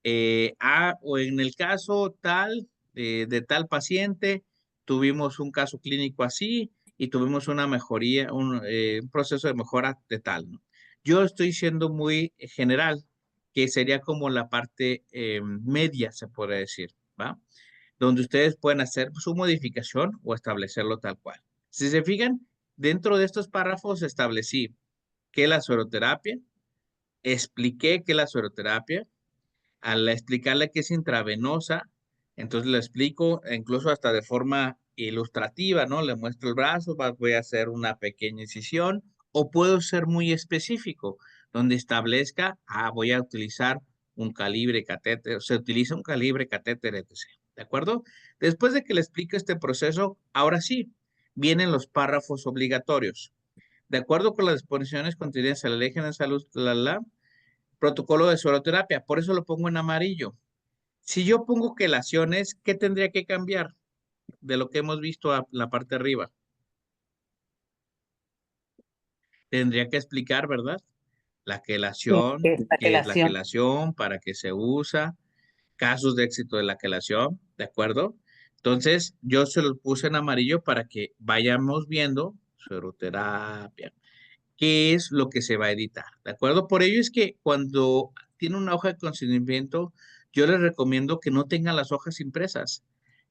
o en el caso tal, de tal paciente, tuvimos un caso clínico así y tuvimos una mejoría, un proceso de mejora de tal, ¿no? Yo estoy siendo muy general, que sería como la parte media, se puede decir, ¿va? Donde ustedes pueden hacer su modificación o establecerlo tal cual. Si se fijan, dentro de estos párrafos establecí qué es la sueroterapia, expliqué qué es la sueroterapia, al explicarle que es intravenosa, entonces le explico incluso hasta de forma ilustrativa, ¿no? Le muestro el brazo, voy a hacer una pequeña incisión, o puedo ser muy específico, donde establezca, voy a utilizar un calibre catéter, se utiliza un calibre catéter, etc. ¿De acuerdo? Después de que le explique este proceso, ahora sí, vienen los párrafos obligatorios. De acuerdo con las disposiciones contenidas en la Ley General de Salud, protocolo de sueroterapia, por eso lo pongo en amarillo. Si yo pongo quelaciones, ¿qué tendría que cambiar de lo que hemos visto a la parte de arriba? Tendría que explicar, ¿verdad? La quelación, Es la qué es la quelación. quelación, para qué se usa, casos de éxito de la quelación, ¿de acuerdo? Entonces, yo se los puse en amarillo para que vayamos viendo sueroterapia, qué es lo que se va a editar, ¿de acuerdo? Por ello es que cuando tiene una hoja de consentimiento, yo les recomiendo que no tengan las hojas impresas,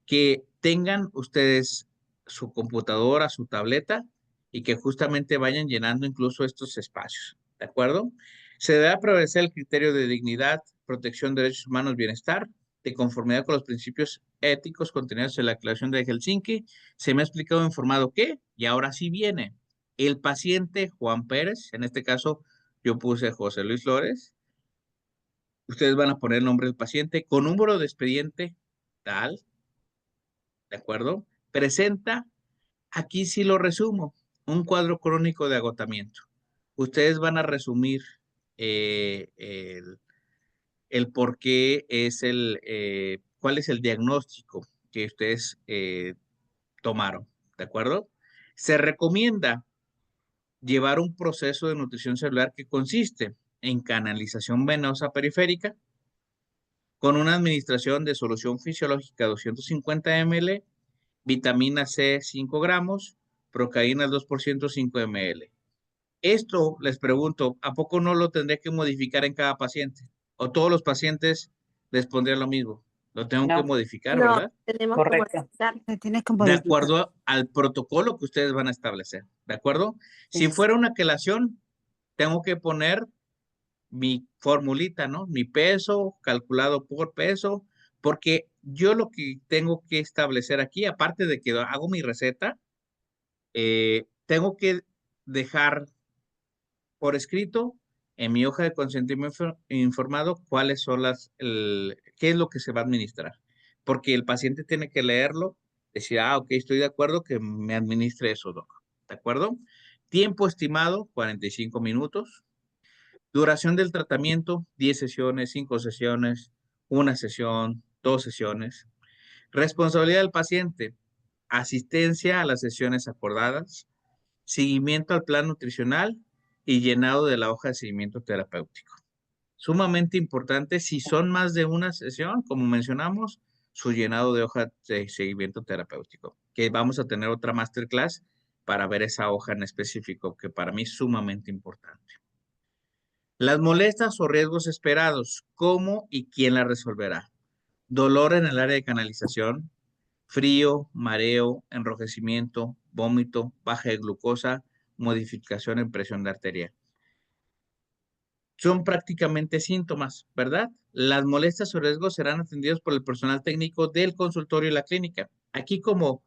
que tengan ustedes su computadora, su tableta y que justamente vayan llenando incluso estos espacios, ¿de acuerdo? Se debe prevalecer el criterio de dignidad, protección de derechos humanos, bienestar, de conformidad con los principios éticos contenidos en la Declaración de Helsinki. Se me ha explicado informado qué, y ahora sí viene. El paciente Juan Pérez, en este caso yo puse José Luis Flores, ustedes van a poner el nombre del paciente con número de expediente tal, ¿de acuerdo? Presenta, aquí sí lo resumo, un cuadro crónico de agotamiento. Ustedes van a resumir eh, el, el por qué es cuál es el diagnóstico que ustedes tomaron, ¿de acuerdo? Se recomienda llevar un proceso de nutrición celular que consiste en canalización venosa periférica con una administración de solución fisiológica 250 ml, vitamina C 5 gramos, procaína 2% 5 ml. Esto les pregunto, ¿a poco no lo tendría que modificar en cada paciente? ¿O todos los pacientes les pondría lo mismo? Lo tengo que No, modificar, No, ¿verdad? tenemos que correcto. modificar. Se tiene que De modificar. acuerdo al protocolo que ustedes van a establecer, ¿de acuerdo? Si Sí. fuera una quelación, tengo que poner mi formulita, ¿no? Mi peso calculado por peso, porque yo lo que tengo que establecer aquí, aparte de que hago mi receta, tengo que dejar por escrito en mi hoja de consentimiento informado cuáles son qué es lo que se va a administrar. Porque el paciente tiene que leerlo, decir, ok, estoy de acuerdo que me administre eso, doc. ¿De acuerdo? Tiempo estimado, 45 minutos. Duración del tratamiento, 10 sesiones, 5 sesiones, una sesión, 2 sesiones. Responsabilidad del paciente, asistencia a las sesiones acordadas, seguimiento al plan nutricional y llenado de la hoja de seguimiento terapéutico. Sumamente importante, si son más de una sesión, como mencionamos, su llenado de hoja de seguimiento terapéutico, que vamos a tener otra masterclass para ver esa hoja en específico, que para mí es sumamente importante. Las molestias o riesgos esperados, ¿cómo y quién la resolverá? Dolor en el área de canalización, frío, mareo, enrojecimiento, vómito, baja de glucosa, modificación en presión de arteria. Son prácticamente síntomas, ¿verdad? Las molestias o riesgos serán atendidos por el personal técnico del consultorio y la clínica. Aquí como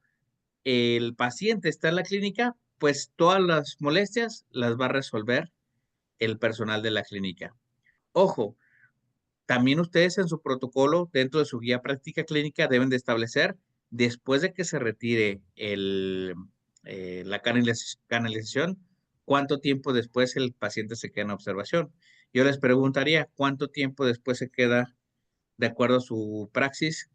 el paciente está en la clínica, pues todas las molestias las va a resolver el personal de la clínica. Ojo, también ustedes en su protocolo, dentro de su guía práctica clínica, deben de establecer, después de que se retire la canalización, cuánto tiempo después el paciente se queda en observación. Yo les preguntaría, ¿cuánto tiempo después se queda, de acuerdo a su praxis,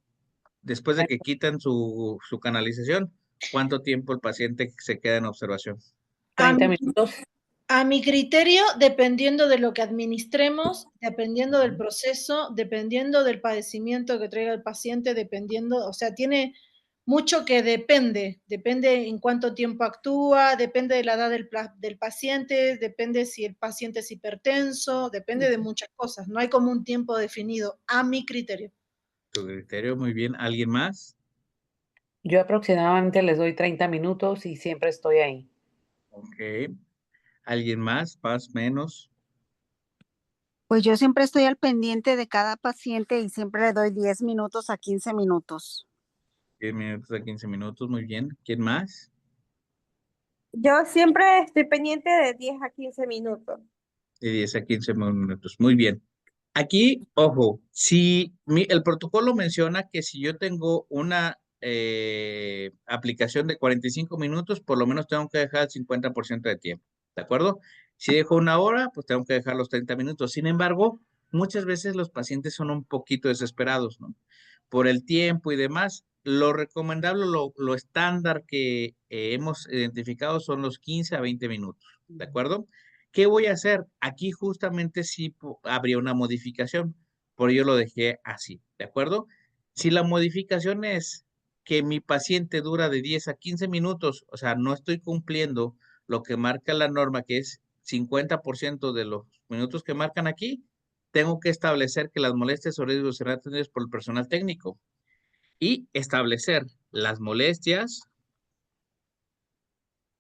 después de que quitan su canalización, cuánto tiempo el paciente se queda en observación? 30 minutos. A mi criterio, dependiendo de lo que administremos, dependiendo del proceso, dependiendo del padecimiento que traiga el paciente, dependiendo, o sea, tiene mucho que depende en cuánto tiempo actúa, depende de la edad del paciente, depende si el paciente es hipertenso, depende de muchas cosas. No hay como un tiempo definido, a mi criterio. Tu criterio, muy bien. ¿Alguien más? Yo aproximadamente les doy 30 minutos y siempre estoy ahí. Ok. ¿Alguien más? ¿Más, menos? Pues yo siempre estoy al pendiente de cada paciente y siempre le doy 10 minutos a 15 minutos. 10 minutos a 15 minutos, muy bien. ¿Quién más? Yo siempre estoy pendiente de 10 a 15 minutos. De 10 a 15 minutos, muy bien. Aquí, ojo, si el protocolo menciona que si yo tengo una aplicación de 45 minutos, por lo menos tengo que dejar el 50% de tiempo, ¿de acuerdo? Si dejo una hora, pues tengo que dejar los 30 minutos. Sin embargo, muchas veces los pacientes son un poquito desesperados, ¿no? Por el tiempo y demás. Lo recomendable, lo estándar que hemos identificado son los 15 a 20 minutos, ¿de acuerdo? ¿Qué voy a hacer? Aquí justamente sí habría una modificación, por ello lo dejé así, ¿de acuerdo? Si la modificación es que mi paciente dura de 10 a 15 minutos, o sea, no estoy cumpliendo lo que marca la norma, que es 50% de los minutos que marcan aquí, tengo que establecer que las molestias o riesgos serán atendidos por el personal técnico y establecer las molestias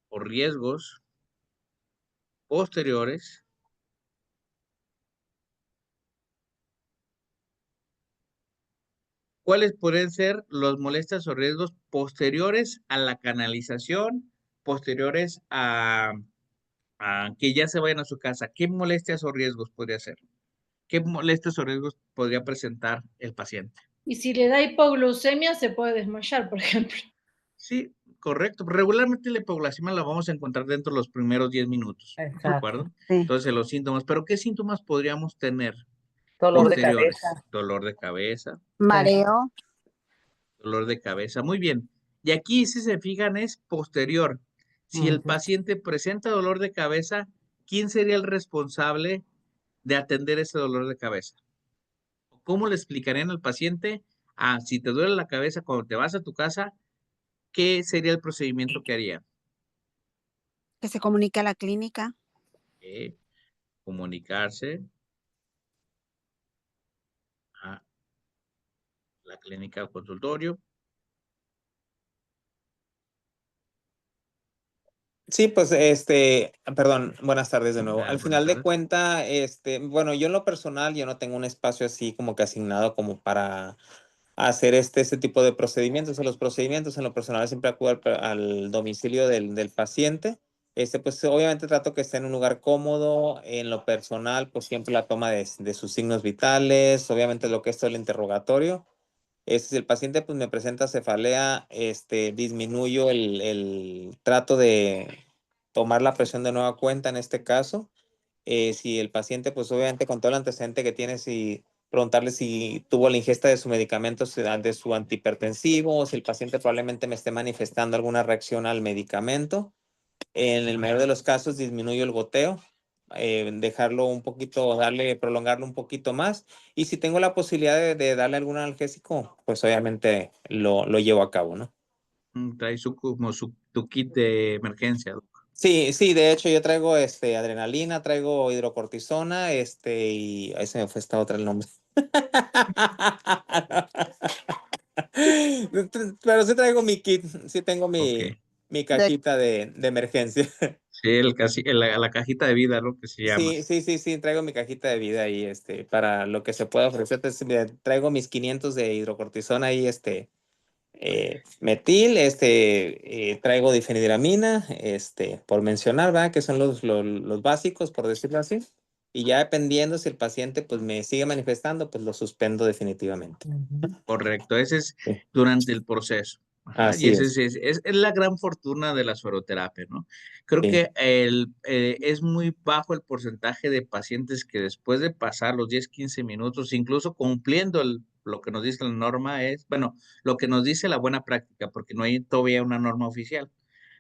o riesgos posteriores ¿cuáles pueden ser las molestias o riesgos posteriores a la canalización, posteriores a que ya se vayan a su casa? ¿Qué molestias o riesgos podría ser? ¿Qué molestias o riesgos podría presentar el paciente? Y si le da hipoglucemia, se puede desmayar, por ejemplo. Sí, correcto. Regularmente la hipoglucemia la vamos a encontrar dentro de los primeros 10 minutos, ¿de Exacto. acuerdo? Sí. Entonces, los síntomas. ¿Pero qué síntomas podríamos tener Dolor de posteriores? cabeza. Dolor de cabeza, Mareo. dolor de cabeza. Muy bien. Y aquí, si se fijan, es posterior. Si el Ujú. paciente presenta dolor de cabeza, ¿quién sería el responsable de atender ese dolor de cabeza? ¿Cómo le explicarían al paciente? Ah, si te duele la cabeza cuando te vas a tu casa, ¿qué sería el procedimiento que haría? Que se comunique a la clínica. Comunicarse a la clínica o consultorio. Sí, pues, perdón, buenas tardes de nuevo. Al Buenas final de tardes. cuenta, bueno, yo en lo personal, yo no tengo un espacio así como que asignado como para hacer este tipo de procedimientos. Los procedimientos en lo personal siempre acudo al domicilio del paciente. Pues obviamente trato que esté en un lugar cómodo. En lo personal, pues siempre la toma de sus signos vitales, obviamente lo que es todo el interrogatorio. Si el paciente pues me presenta cefalea, disminuyo el trato de tomar la presión de nueva cuenta en este caso. Si el paciente, pues obviamente con todo el antecedente que tiene, si preguntarle si tuvo la ingesta de su medicamento, de su antihipertensivo, o si el paciente probablemente me esté manifestando alguna reacción al medicamento. En el mayor de los casos disminuyo el goteo, dejarlo un poquito, prolongarlo un poquito más. Y si tengo la posibilidad de darle algún analgésico, pues obviamente lo llevo a cabo, ¿no? Trae tu kit de emergencia, doc. Sí, sí, de hecho yo traigo adrenalina, traigo hidrocortisona, y ahí se me fue esta otra el nombre. Pero sí traigo mi kit, sí tengo Ok. mi De, cajita de emergencia. Sí, la cajita de vida, lo que se llama. Sí, traigo mi cajita de vida ahí, para lo que se pueda ofrecer. Pues, mira, traigo mis 500 de hidrocortisona ahí, metil, traigo difenidramina, por mencionar, ¿verdad? Que son los básicos, por decirlo así. Y ya dependiendo si el paciente, pues, me sigue manifestando, pues, lo suspendo definitivamente. Correcto, ese es Sí, durante el proceso. Ajá, y así ese es. es la gran fortuna de la sueroterapia, ¿no? Creo Sí. que es muy bajo el porcentaje de pacientes que después de pasar los 10, 15 minutos, incluso cumpliendo lo que nos dice la norma, bueno, lo que nos dice la buena práctica, porque no hay todavía una norma oficial.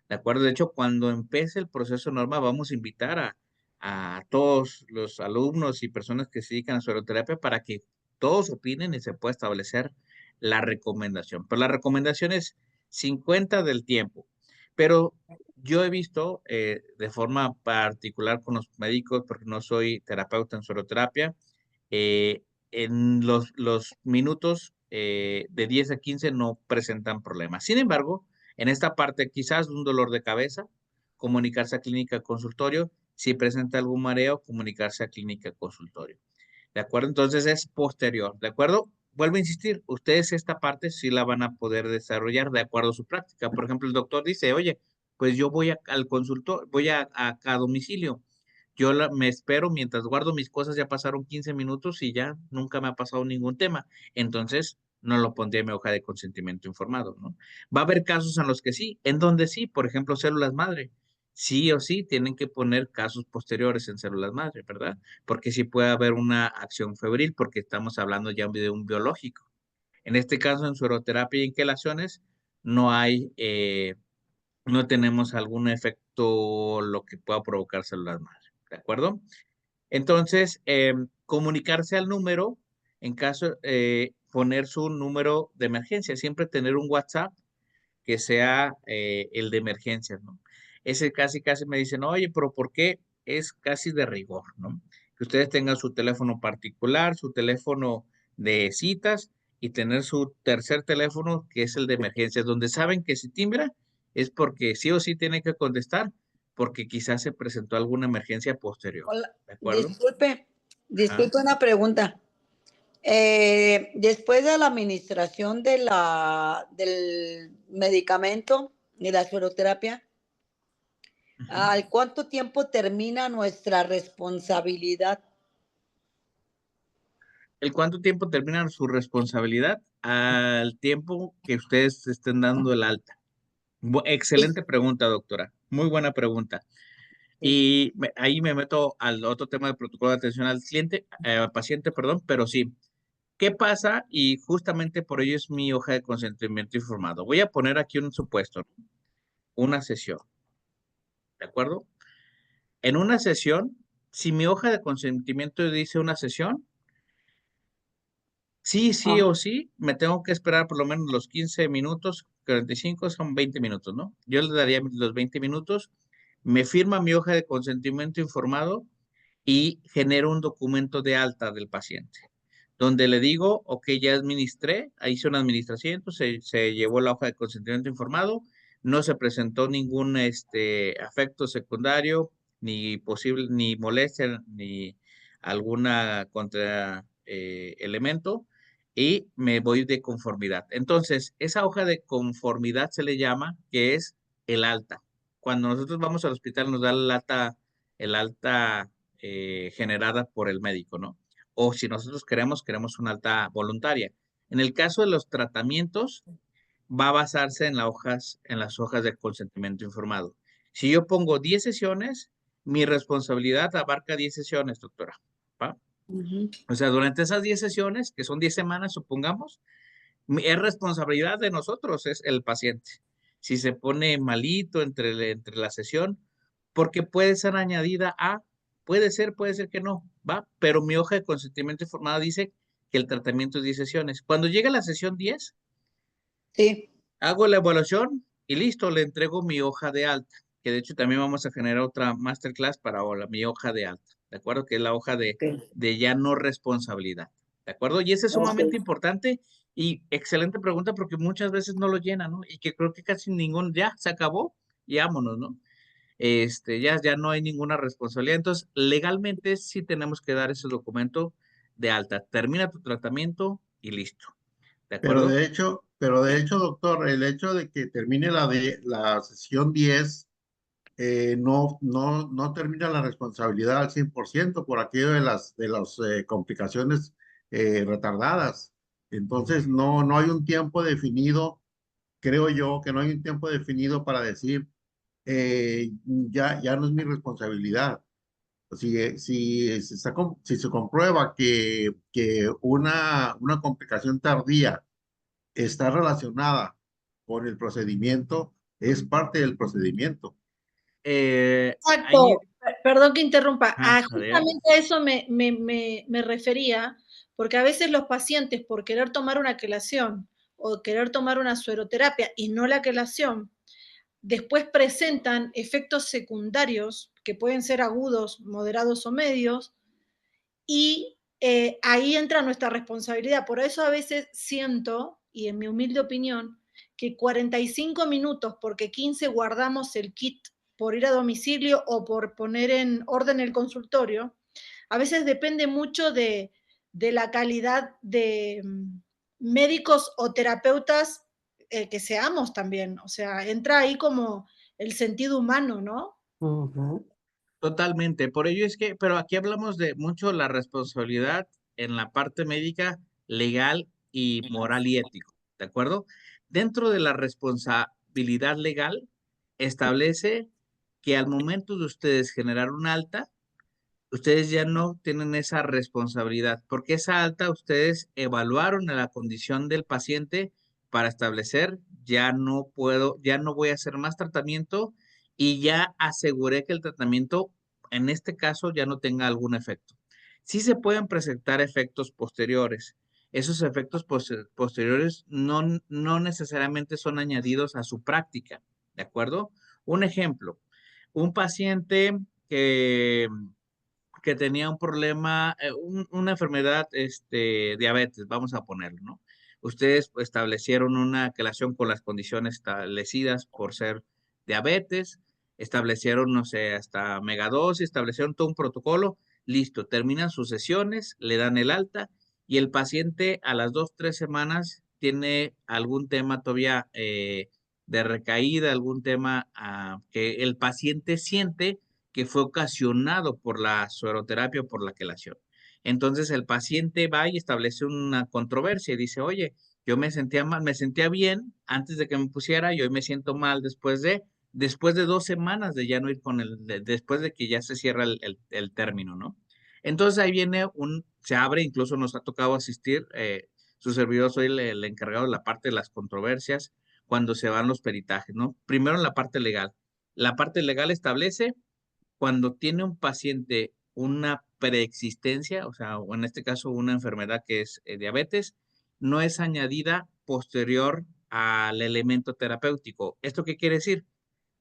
¿De acuerdo? De hecho, cuando empiece el proceso norma, vamos a invitar a todos los alumnos y personas que se dedican a sueroterapia para que todos opinen y se pueda establecer la recomendación. Pero la recomendación es 50 del tiempo. Pero yo he visto de forma particular con los médicos, porque no soy terapeuta en sueroterapia, en los minutos de 10 a 15 no presentan problemas. Sin embargo, en esta parte quizás un dolor de cabeza, comunicarse a clínica consultorio. Si presenta algún mareo, comunicarse a clínica consultorio. ¿De acuerdo? Entonces es posterior. ¿De acuerdo? Vuelvo a insistir, ustedes esta parte sí la van a poder desarrollar de acuerdo a su práctica. Por ejemplo, el doctor dice, oye, pues yo voy al consultor, voy a domicilio. Me espero mientras guardo mis cosas, ya pasaron 15 minutos y ya nunca me ha pasado ningún tema. Entonces, no lo pondré en mi hoja de consentimiento informado, ¿no? Va a haber casos en los que sí, en donde sí, por ejemplo, células madre. Sí o sí tienen que poner casos posteriores en células madre, ¿verdad? Porque sí puede haber una acción febril, porque estamos hablando ya de un biológico. En este caso, en sueroterapia y quelaciones, no hay, no tenemos algún efecto lo que pueda provocar células madre, ¿de acuerdo? Entonces, comunicarse al número, en caso, poner su número de emergencia, siempre tener un WhatsApp que sea el de emergencias, ¿no? Ese casi me dicen, oye, pero ¿por qué? Es casi de rigor, ¿no? Que ustedes tengan su teléfono particular, su teléfono de citas y tener su tercer teléfono que es el de emergencias, donde saben que si timbra es porque sí o sí tienen que contestar, porque quizás se presentó alguna emergencia posterior, Hola, ¿de acuerdo? disculpe, Ajá. disculpe una pregunta. Después de la administración del medicamento y la sueroterapia, Ujú. ¿al cuánto tiempo termina nuestra responsabilidad? ¿El cuánto tiempo termina su responsabilidad? Al tiempo que ustedes estén dando el alta. Sí, Excelente pregunta, doctora. Muy buena pregunta. sí. Y ahí me meto al otro tema del protocolo de atención al cliente, paciente, perdón, pero sí. ¿Qué pasa? Y justamente por ello es mi hoja de consentimiento informado. Voy a poner aquí un supuesto, una sesión, ¿de acuerdo? En una sesión, si mi hoja de consentimiento dice una sesión, sí Ah, o sí, me tengo que esperar por lo menos los 15 minutos, 45 son 20 minutos, ¿no? Yo le daría los 20 minutos. me firma mi hoja de consentimiento informado y genero un documento de alta del paciente, donde le digo, ok, ya administré, hice una administración, entonces se llevó la hoja de consentimiento informado, no se presentó ningún afecto secundario, ni posible, ni molestia, ni alguna contra elemento, y me voy de conformidad. Entonces, esa hoja de conformidad se le llama, que es el alta. Cuando nosotros vamos al hospital nos da el alta generada por el médico, ¿no? O si nosotros queremos una alta voluntaria. En el caso de los tratamientos, va a basarse en las hojas de consentimiento informado. Si yo pongo 10 sesiones, mi responsabilidad abarca 10 sesiones, doctora. ¿Va? Ujú. O sea, durante esas 10 sesiones, que son 10 semanas, supongamos, es responsabilidad de nosotros, es el paciente. Si se pone malito entre la sesión, porque puede ser añadida a, puede ser que no, ¿va? Pero mi hoja de consentimiento informado dice que el tratamiento es 10 sesiones. Cuando llega la sesión 10, Sí, hago la evaluación y listo, le entrego mi hoja de alta, que de hecho también vamos a generar otra masterclass para mi hoja de alta, ¿de acuerdo? Que es la hoja ok, de ya no responsabilidad, ¿de acuerdo? Y ese es sumamente ok. importante y excelente pregunta porque muchas veces no lo llenan, ¿no? Y que creo que casi ningún, ya se acabó y vámonos, ¿no? Ya no hay ninguna responsabilidad. Entonces, legalmente sí tenemos que dar ese documento de alta. Termina tu tratamiento y listo, ¿de acuerdo? Pero de hecho, doctor, el hecho de que termine la sesión 10 no termina la responsabilidad al 100% por aquello de las complicaciones retardadas. Entonces, no hay un tiempo definido, creo yo, que no hay un tiempo definido para decir, ya no es mi responsabilidad. Si se comprueba que una complicación tardía está relacionada con el procedimiento, es parte del procedimiento. Ahí, Exacto, perdón que interrumpa. adelante. Justamente a eso me refería, porque a veces los pacientes, por querer tomar una quelación o querer tomar una sueroterapia y no la quelación, después presentan efectos secundarios que pueden ser agudos, moderados o medios, y ahí entra nuestra responsabilidad. Por eso a veces siento, y en mi humilde opinión, que 45 minutos, porque 15 guardamos el kit por ir a domicilio o por poner en orden el consultorio, a veces depende mucho de la calidad de médicos o terapeutas que seamos también. O sea, entra ahí como el sentido humano, ¿no? Ujú. Totalmente. Por ello es que, pero aquí hablamos de mucho la responsabilidad en la parte médica, legal y moral y ético, ¿de acuerdo? Dentro de la responsabilidad legal, establece que al momento de ustedes generar un alta, ustedes ya no tienen esa responsabilidad, porque esa alta ustedes evaluaron la condición del paciente para establecer, ya no voy a hacer más tratamiento y ya aseguré que el tratamiento, en este caso, ya no tenga algún efecto. Sí se pueden presentar efectos posteriores. Esos efectos posteriores no necesariamente son añadidos a su práctica, ¿de acuerdo? Un ejemplo, un paciente que tenía un problema, una enfermedad, diabetes, vamos a ponerlo, ¿no? Ustedes establecieron una relación con las condiciones establecidas por ser diabetes, establecieron, no sé, hasta megadosis, establecieron todo un protocolo, listo, terminan sus sesiones, le dan el alta y el paciente a las 2, 3 semanas tiene algún tema todavía de recaída, algún tema que el paciente siente que fue ocasionado por la sueroterapia o por la quelación. Entonces el paciente va y establece una controversia y dice, oye, yo me sentía mal, me sentía bien antes de que me pusiera y hoy me siento mal después de 2 semanas de ya no ir con después de que ya se cierra el término, ¿no? Entonces ahí viene se abre, incluso nos ha tocado asistir, su servidor soy el encargado de la parte de las controversias cuando se van los peritajes, ¿no? Primero en la parte legal. La parte legal establece cuando tiene un paciente una preexistencia, o sea, o en este caso una enfermedad que es diabetes, no es añadida posterior al elemento terapéutico. ¿Esto qué quiere decir?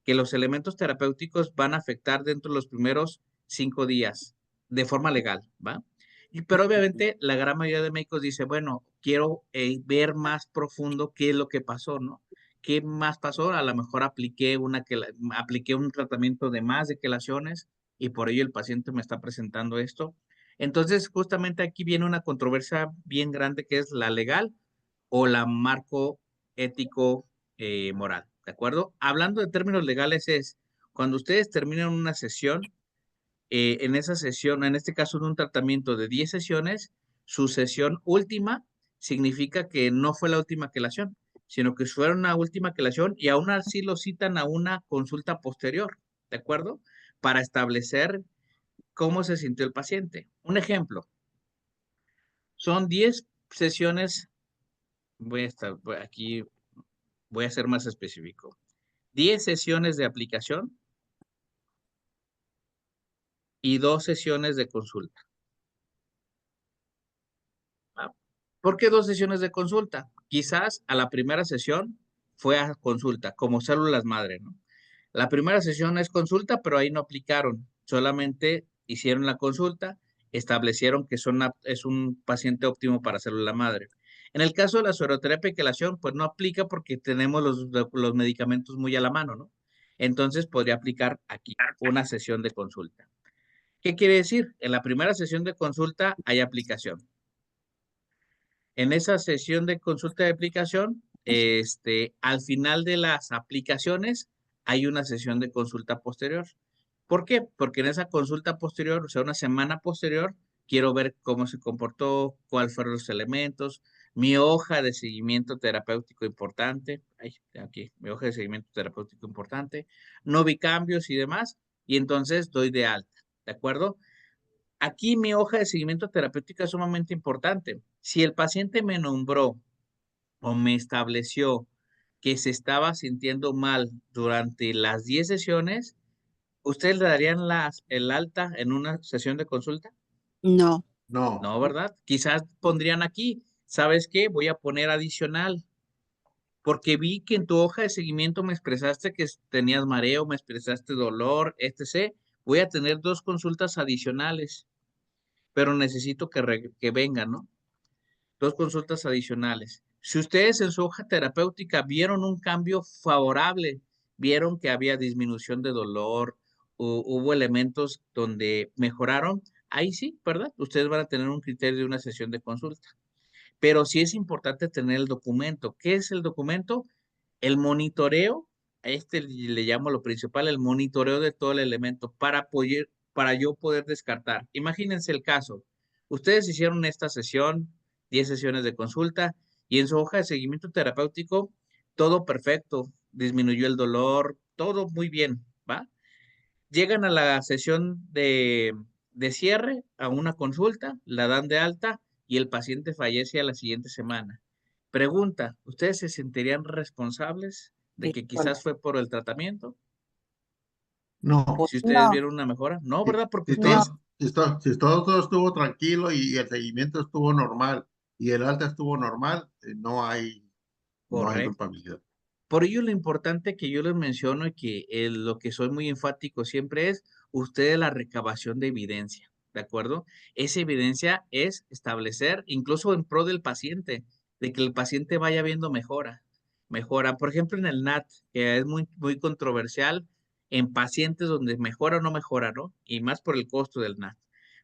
que los elementos terapéuticos van a afectar dentro de los primeros 5 días de forma legal, ¿va? Pero obviamente la gran mayoría de médicos dice, bueno, quiero ver más profundo qué es lo que pasó, ¿no? ¿Qué más pasó? A lo mejor apliqué un tratamiento de más de quelaciones y por ello el paciente me está presentando esto. Entonces, justamente aquí viene una controversia bien grande que es la legal o la marco ético moral, ¿de acuerdo? Hablando de términos legales es, cuando ustedes terminan una sesión, en esa sesión, en este caso en un tratamiento de 10 sesiones, su sesión última significa que no fue la última quelación, sino que fue una última quelación y aún así lo citan a una consulta posterior, ¿de acuerdo? Para establecer cómo se sintió el paciente. Un ejemplo, son 10 sesiones, aquí voy a ser más específico. 10 sesiones de aplicación y 2 sesiones de consulta. ¿Va? ¿Por qué 2 sesiones de consulta? Quizás a la primera sesión fue a consulta, como células madre, ¿no? La primera sesión es consulta, pero ahí no aplicaron, solamente hicieron la consulta, establecieron que es un paciente óptimo para célula madre. En el caso de la sueroterapia y quelación, pues no aplica porque tenemos los medicamentos muy a la mano, ¿no? Entonces podría aplicar aquí una sesión de consulta. ¿Qué quiere decir? En la primera sesión de consulta hay aplicación. En esa sesión de consulta de aplicación, al final de las aplicaciones hay una sesión de consulta posterior. ¿Por qué? Porque en esa consulta posterior, o sea, una semana posterior, quiero ver cómo se comportó, cuáles fueron los elementos, mi hoja de seguimiento terapéutico importante, aquí, mi hoja de seguimiento terapéutico importante, no vi cambios y demás, y entonces doy de alta, ¿de acuerdo? Aquí mi hoja de seguimiento terapéutica es sumamente importante. Si el paciente me nombró o me estableció que se estaba sintiendo mal durante las 10 sesiones, ¿ustedes le darían el alta en una sesión de consulta? No. No, No, ¿verdad? Quizás pondrían aquí, ¿sabes qué? Voy a poner adicional, porque vi que en tu hoja de seguimiento me expresaste que tenías mareo, me expresaste dolor, etc. Voy a tener 2 consultas adicionales, pero necesito que vengan, ¿no? 2 consultas adicionales. Si ustedes en su hoja terapéutica vieron un cambio favorable, vieron que había disminución de dolor, hubo elementos donde mejoraron, ahí sí, ¿verdad? Ustedes van a tener un criterio de una sesión de consulta. Pero sí es importante tener el documento. ¿Qué es el documento? El monitoreo, a le llamo lo principal, el monitoreo de todo el elemento para yo poder descartar. Imagínense el caso. Ustedes hicieron esta sesión, 10 sesiones de consulta, y en su hoja de seguimiento terapéutico, todo perfecto, disminuyó el dolor, todo muy bien, ¿va? Llegan a la sesión de cierre, a una consulta, la dan de alta y el paciente fallece a la siguiente semana. Pregunta, ¿ustedes se sentirían responsables de que quizás fue por el tratamiento? no. Si ustedes No, vieron una mejora. No, Si, ¿verdad? Porque si no. ustedes, todo, si todo estuvo tranquilo y el seguimiento estuvo normal y el alta estuvo normal, no hay correcto. culpabilidad. Por ello lo importante que yo les menciono y que lo que soy muy enfático siempre es ustedes la recabación de evidencia, ¿de acuerdo? Esa evidencia es establecer, incluso en pro del paciente, de que el paciente vaya viendo mejora. Por ejemplo, en el NAT, que es muy controversial, en pacientes donde mejora o no mejora, ¿no? Y más por el costo del NAT.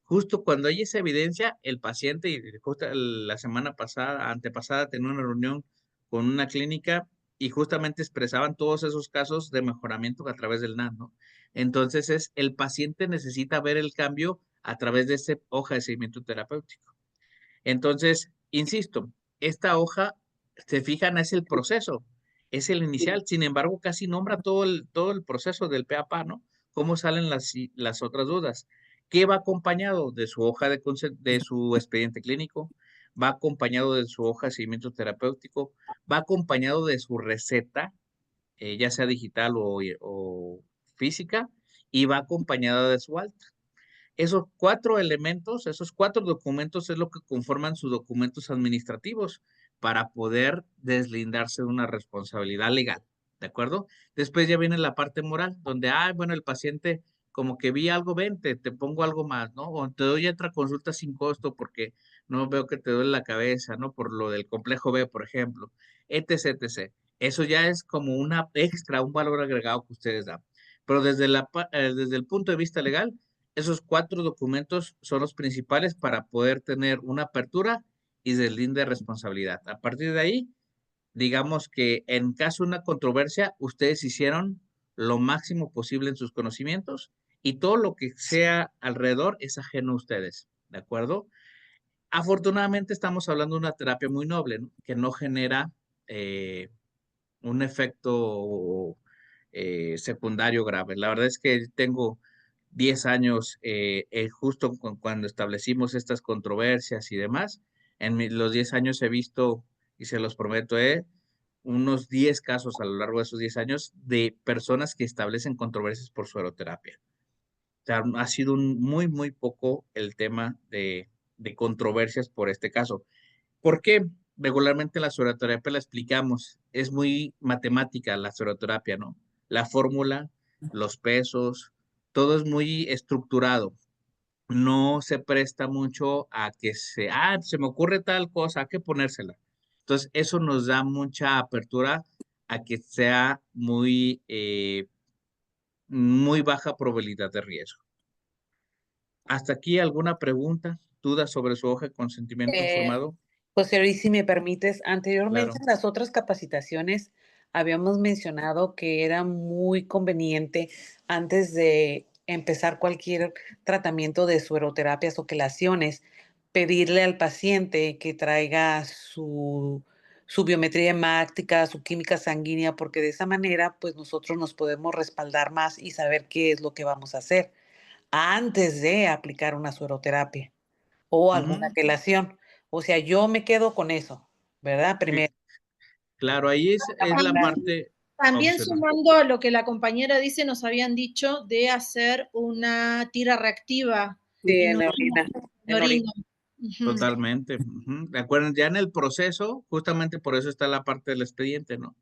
Justo cuando hay esa evidencia, el paciente, y justo la semana pasada, antepasada, tenía una reunión con una clínica y justamente expresaban todos esos casos de mejoramiento a través del NAT, ¿no? Entonces el paciente necesita ver el cambio a través de esta hoja de seguimiento terapéutico. Entonces, insisto, esta hoja, se fijan, es el proceso, es el inicial, sin embargo, casi nombra todo el proceso del PAPA, ¿no? Cómo salen las otras dudas. ¿Qué va acompañado? De su hoja de su expediente clínico, va acompañado de su hoja de seguimiento terapéutico, va acompañado de su receta, ya sea digital o física, y va acompañada de su alta. Esos 4 elementos, esos 4 documentos es lo que conforman sus documentos administrativos para poder deslindarse de una responsabilidad legal, ¿de acuerdo? Después ya viene la parte moral, donde, bueno, el paciente, como que vi algo, vente, te pongo algo más, ¿no? O te doy otra consulta sin costo porque no veo que te duele la cabeza, ¿no? Por lo del complejo B, por ejemplo, etc., etc. Eso ya es como una extra, un valor agregado que ustedes dan. Pero desde el punto de vista legal, esos 4 documentos son los principales para poder tener una apertura y deslinde responsabilidad. A partir de ahí, digamos que en caso de una controversia, ustedes hicieron lo máximo posible en sus conocimientos y todo lo que sea alrededor es ajeno a ustedes, ¿de acuerdo? Afortunadamente estamos hablando de una terapia muy noble, ¿no? Que no genera un efecto secundario grave. La verdad es que tengo 10 años justo cuando establecimos estas controversias y demás. Los 10 años he visto, y se los prometo, unos 10 casos a lo largo de esos 10 años de personas que establecen controversias por sueroterapia. O sea, ha sido muy, muy poco el tema de controversias por este caso. ¿Por qué? Regularmente la sueroterapia la explicamos, es muy matemática la sueroterapia, ¿no? La fórmula, los pesos, todo es muy estructurado. No se presta mucho a que se me ocurre tal cosa, hay que ponérsela. Entonces, eso nos da mucha apertura a que sea muy baja probabilidad de riesgo. ¿Hasta aquí alguna pregunta, duda sobre su hoja de consentimiento informado? José Luis, si me permites, anteriormente Claro. en las otras capacitaciones habíamos mencionado que era muy conveniente antes de empezar cualquier tratamiento de sueroterapias o quelaciones, pedirle al paciente que traiga su biometría hemática, su química sanguínea, porque de esa manera pues nosotros nos podemos respaldar más y saber qué es lo que vamos a hacer antes de aplicar una sueroterapia o alguna quelación. O sea, yo me quedo con eso, ¿verdad? Primero. Claro, ahí es la parte También opcional. sumando a lo que la compañera dice, nos habían dicho de hacer una tira reactiva Sí, en en la orina. orina. En orina. Totalmente. ¿De acuerdo? Ya en el proceso, justamente por eso está la parte del expediente, ¿no?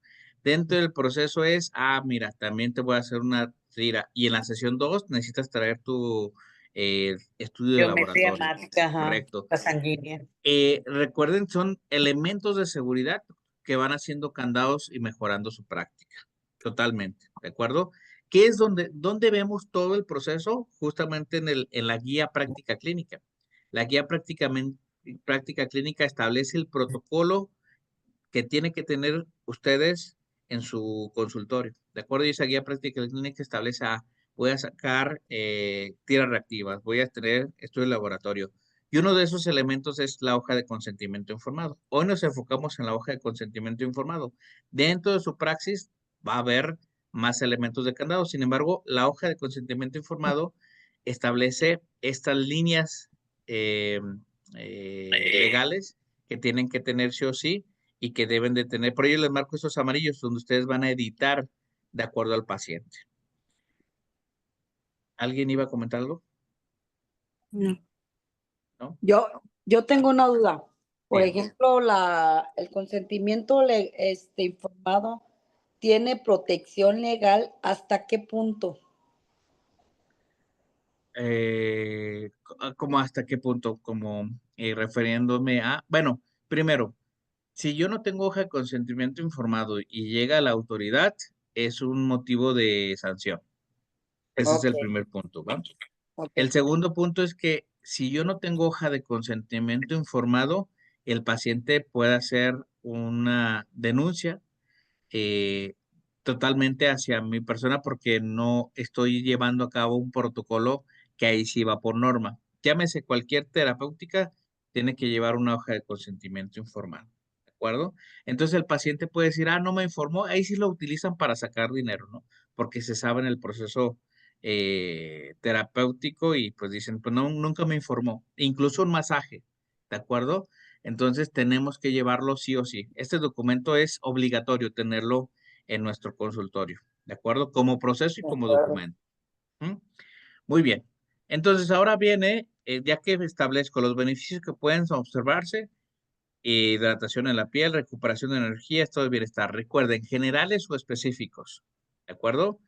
Dentro del proceso es, mira, también te voy a hacer una tira. Y en la sesión 2 necesitas traer tu estudio de Biometría laboratorio. hemática, Correcto. la sanguínea. Recuerden, son elementos de seguridad que van haciendo candados y mejorando su práctica. Totalmente, ¿de acuerdo? ¿Qué es donde vemos todo el proceso? Justamente en la guía práctica clínica. La guía práctica clínica establece el protocolo que tienen que tener ustedes en su consultorio. ¿De acuerdo? Y esa guía práctica clínica establece, voy a sacar tiras reactivas, voy a tener estudio de laboratorio. Y uno de esos elementos es la hoja de consentimiento informado. Hoy nos enfocamos en la hoja de consentimiento informado. Dentro de su praxis va a haber más elementos de candado. Sin embargo, la hoja de consentimiento informado establece estas líneas legales que tienen que tener sí o sí y que deben de tener. Por ello les marco estos amarillos donde ustedes van a editar de acuerdo al paciente. ¿Alguien iba a comentar algo? No. ¿No? Yo tengo una duda. Por Bien. ejemplo, el consentimiento informado tiene protección legal, ¿hasta qué punto? ¿Cómo hasta qué punto? Como refiriéndome bueno, primero, si yo no tengo hoja de consentimiento informado y llega a la autoridad, es un motivo de sanción. Ese es el primer punto, ¿va? El segundo punto es que si yo no tengo hoja de consentimiento informado, el paciente puede hacer una denuncia totalmente hacia mi persona porque no estoy llevando a cabo un protocolo que ahí sí va por norma. Llámese cualquier terapéutica, tiene que llevar una hoja de consentimiento informado. ¿De acuerdo? Entonces el paciente puede decir, no me informó, ahí sí lo utilizan para sacar dinero, ¿no? Porque se sabe en el proceso terapéutico y pues dicen, pues no, nunca me informó. Incluso un masaje, ¿de acuerdo? Entonces tenemos que llevarlo sí o sí. Este documento es obligatorio tenerlo en nuestro consultorio, ¿de acuerdo? Como proceso y como documento. Muy bien. Entonces ahora viene, ya que establezco los beneficios que pueden observarse, hidratación en la piel, recuperación de energía, estado de bienestar. Recuerden, generales o específicos, ¿de acuerdo?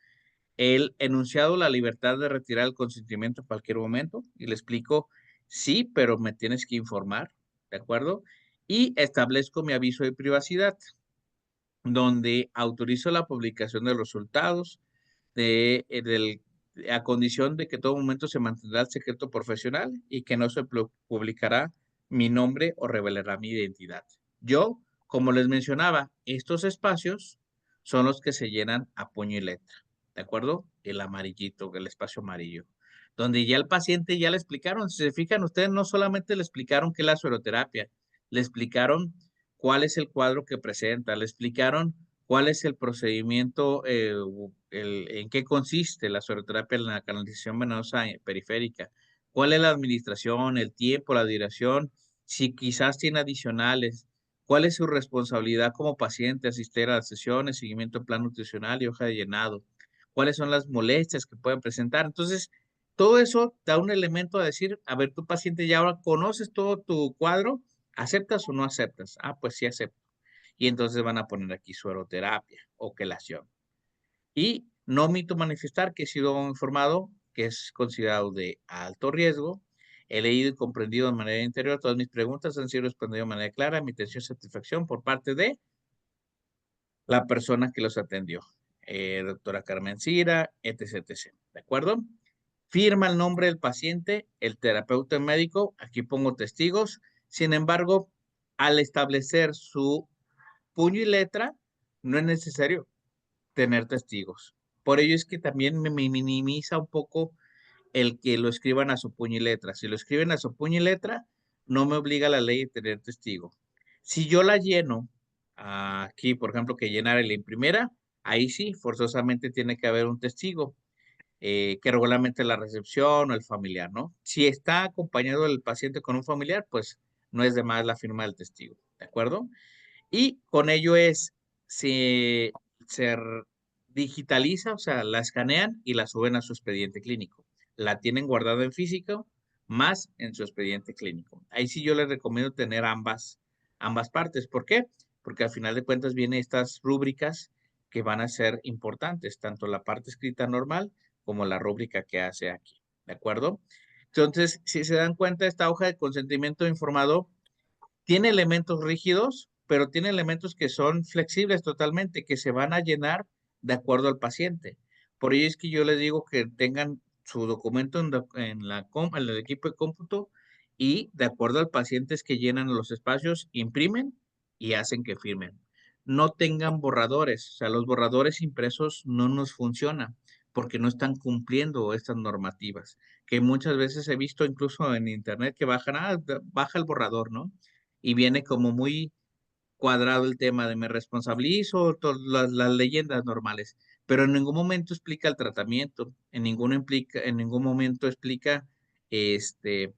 El enunciado, la libertad de retirar el consentimiento en cualquier momento, y le explico, sí, pero me tienes que informar, ¿de acuerdo? Y establezco mi aviso de privacidad, donde autorizo la publicación de los resultados, a condición de que todo momento se mantendrá el secreto profesional y que no se publicará mi nombre o revelará mi identidad. Yo, como les mencionaba, estos espacios son los que se llenan a puño y letra, ¿de acuerdo? El amarillito, el espacio amarillo, donde ya el paciente ya le explicaron. Si se fijan ustedes, no solamente le explicaron qué es la sueroterapia, le explicaron cuál es el cuadro que presenta, le explicaron cuál es el procedimiento, en qué consiste la sueroterapia en la canalización venosa periférica, cuál es la administración, el tiempo, la duración, si quizás tiene adicionales, cuál es su responsabilidad como paciente, asistir a las sesiones, seguimiento en plan nutricional y hoja de llenado, cuáles son las molestias que pueden presentar. Entonces, todo eso da un elemento a decir, a ver, tu paciente ya ahora conoces todo tu cuadro, ¿aceptas o no aceptas? Ah, pues sí acepto. Y entonces van a poner aquí sueroterapia o quelación. Y no omito manifestar que he sido informado que es considerado de alto riesgo. He leído y comprendido de manera interior todas mis preguntas, han sido respondidas de manera clara, mi atención y satisfacción por parte de la persona que los atendió. Doctora Carmen Cira, etc, etc. ¿De acuerdo? Firma el nombre del paciente, el terapeuta médico, aquí pongo testigos. Sin embargo, al establecer su puño y letra, no es necesario tener testigos. Por ello es que también me minimiza un poco el que lo escriban a su puño y letra. Si lo escriben a su puño y letra, no me obliga la ley a tener testigo. Si yo la lleno, aquí, por ejemplo, que llenar la imprimera, ahí sí, forzosamente tiene que haber un testigo que regulamente la recepción o el familiar, ¿no? Si está acompañado el paciente con un familiar, pues no es de más la firma del testigo, ¿de acuerdo? Y con ello se digitaliza, o sea, la escanean y la suben a su expediente clínico. La tienen guardada en físico más en su expediente clínico. Ahí sí yo les recomiendo tener ambas partes. ¿Por qué? Porque al final de cuentas vienen estas rúbricas que van a ser importantes, tanto la parte escrita normal como la rúbrica que hace aquí. ¿De acuerdo? Entonces, si se dan cuenta, esta hoja de consentimiento informado tiene elementos rígidos, pero tiene elementos que son flexibles totalmente, que se van a llenar de acuerdo al paciente. Por ello es que yo les digo que tengan su documento en el equipo de cómputo y de acuerdo al paciente es que llenan los espacios, imprimen y hacen que firmen. No tengan borradores, o sea, los borradores impresos no nos funcionan porque no están cumpliendo estas normativas, que muchas veces he visto incluso en internet que baja el borrador, ¿no? Y viene como muy cuadrado el tema de me responsabilizo, todas las leyendas normales, pero en ningún momento explica el tratamiento, en ningún momento explica este,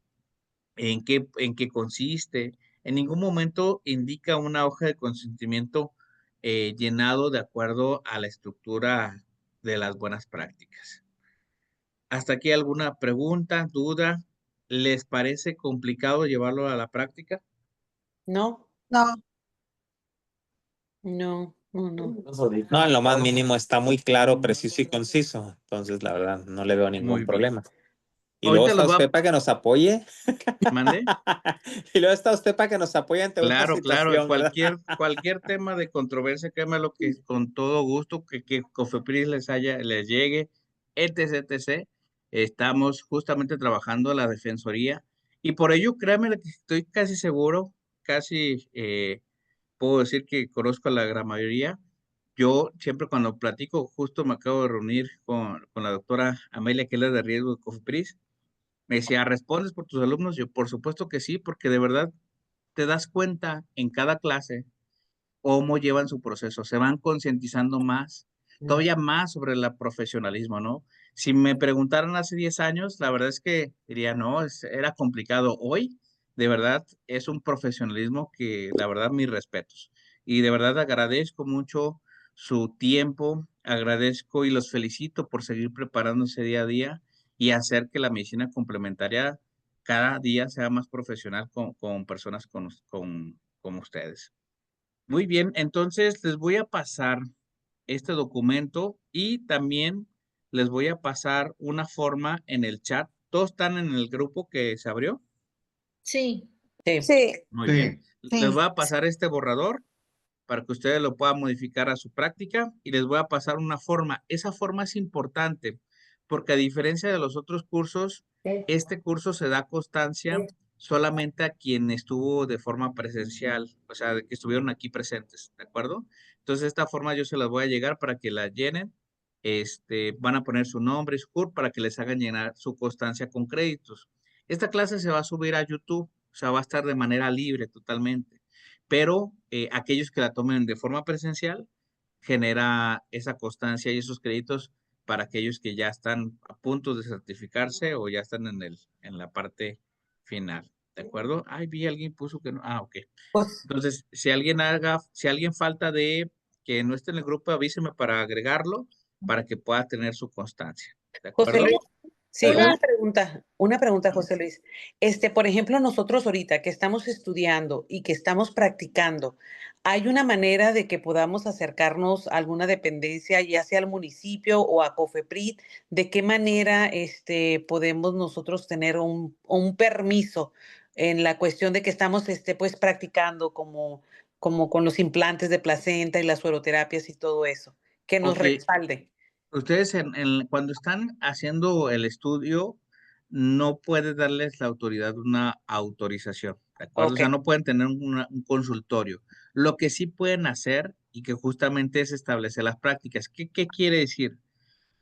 en qué consiste, en ningún momento indica una hoja de consentimiento llenado de acuerdo a la estructura de las buenas prácticas. ¿Hasta aquí alguna pregunta, duda? ¿Les parece complicado llevarlo a la práctica? No, No, no, no, no. No, en lo más mínimo está muy claro, preciso y conciso. Entonces, la verdad, no le veo ningún Muy bien. problema. Y luego Ahorita está los voy usted para que nos apoye. a mandar. Y luego está usted para que nos apoye ante una Claro, claro, situación, ¿verdad? cualquier tema de controversia, créeme lo que con todo gusto que Cofepris les llegue, etc, etc. Estamos justamente trabajando la defensoría y por ello créeme que estoy casi seguro, casi puedo decir que conozco a la gran mayoría. Yo siempre cuando platico, justo me acabo de reunir con la doctora Amelia, que es la de riesgo de Cofepris, me decía, ¿respondes por tus alumnos? Yo, por supuesto que sí, porque de verdad te das cuenta en cada clase cómo llevan su proceso, se van concientizando más, todavía más sobre el profesionalismo, ¿no? Si me preguntaran hace 10 años, la verdad es que diría, no, era complicado. Hoy, de verdad, es un profesionalismo que, la verdad, mis respetos. Y de verdad agradezco mucho su tiempo, agradezco y los felicito por seguir preparándose día a día y hacer que la medicina complementaria cada día sea más profesional con personas con como ustedes. Muy bien, entonces les voy a pasar este documento y también les voy a pasar una forma en el chat. ¿Todos están en el grupo que se abrió? Sí. Sí. Sí, Muy Sí. bien. Les Sí. voy a pasar este borrador para que ustedes lo puedan modificar a su práctica y les voy a pasar una forma. Esa forma es importante porque a diferencia de los otros cursos, este curso se da constancia solamente a quien estuvo de forma presencial, o sea, de que estuvieron aquí presentes, ¿de acuerdo? Entonces, esta forma yo se las voy a llegar para que la llenen. Van a poner su nombre y su CURP para que les hagan llenar su constancia con créditos. Esta clase se va a subir a YouTube, o sea, va a estar de manera libre totalmente, pero aquellos que la tomen de forma presencial genera esa constancia y esos créditos para aquellos que ya están a punto de certificarse o ya están en la parte final. ¿De acuerdo? Ay, vi alguien puso que no. Ah, ok. Pues, Entonces, si alguien falta de que no esté en el grupo, avíseme para agregarlo para que pueda tener su constancia. ¿De José acuerdo? Luis, sí, Dígame. una pregunta, José Luis. Por ejemplo, nosotros ahorita que estamos estudiando y que estamos practicando, ¿hay una manera de que podamos acercarnos a alguna dependencia, ya sea al municipio o a COFEPRIS? ¿De qué manera podemos nosotros tener un permiso en la cuestión de que estamos pues practicando como con los implantes de placenta y las sueroterapias y todo eso? Que nos Ok. respalde. Ustedes cuando están haciendo el estudio, no puede darles la autoridad una autorización, ¿de acuerdo? O Ok, sea, no pueden tener un consultorio. Lo que sí pueden hacer y que justamente es establecer las prácticas. ¿Qué quiere decir?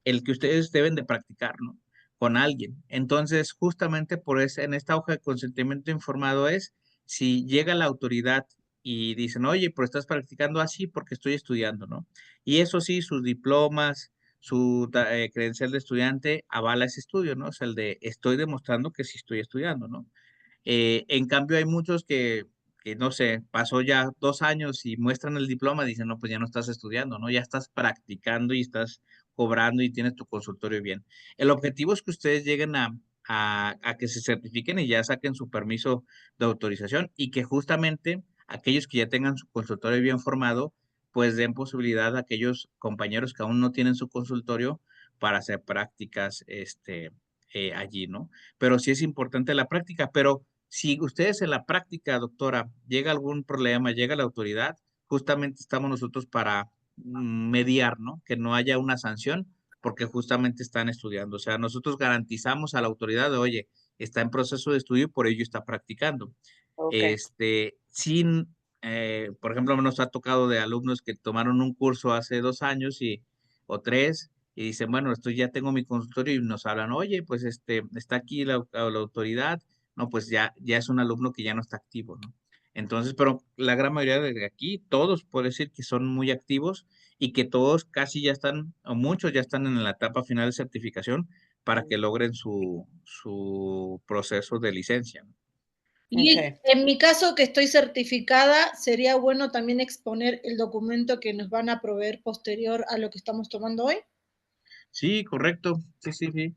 El que ustedes deben de practicar, ¿no? Con alguien. Entonces, justamente por eso, en esta hoja de consentimiento informado es, si llega la autoridad y dicen, oye, pero estás practicando así porque estoy estudiando, ¿no? Y eso sí, sus diplomas, su credencial de estudiante avala ese estudio, ¿no? O sea, el de estoy demostrando que sí estoy estudiando, ¿no? En cambio, hay muchos que, no sé, pasó ya 2 años y muestran el diploma, dicen, no, pues ya no estás estudiando, ¿no? Ya estás practicando y estás cobrando y tienes tu consultorio bien. El objetivo es que ustedes lleguen a que se certifiquen y ya saquen su permiso de autorización y que justamente aquellos que ya tengan su consultorio bien formado, pues den posibilidad a aquellos compañeros que aún no tienen su consultorio para hacer prácticas allí, ¿no? Pero sí es importante la práctica, pero si ustedes en la práctica, doctora, llega algún problema, llega la autoridad, justamente estamos nosotros para mediar, ¿no? Que no haya una sanción porque justamente están estudiando. O sea, nosotros garantizamos a la autoridad de, oye, está en proceso de estudio y por ello está practicando. ok. Sin, por ejemplo, nos ha tocado de alumnos que tomaron un curso hace 2 años o 3 y dicen, bueno, esto ya tengo mi consultorio y nos hablan, oye, pues está aquí la autoridad, no, pues ya es un alumno que ya no está activo, ¿no? Entonces, pero la gran mayoría de aquí, todos puedo decir que son muy activos y que todos casi ya están, o muchos ya están en la etapa final de certificación para que logren su proceso de licencia, ¿no? Y Ok. en mi caso, que estoy certificada, sería bueno también exponer el documento que nos van a proveer posterior a lo que estamos tomando hoy. Sí, correcto. Sí, sí, sí.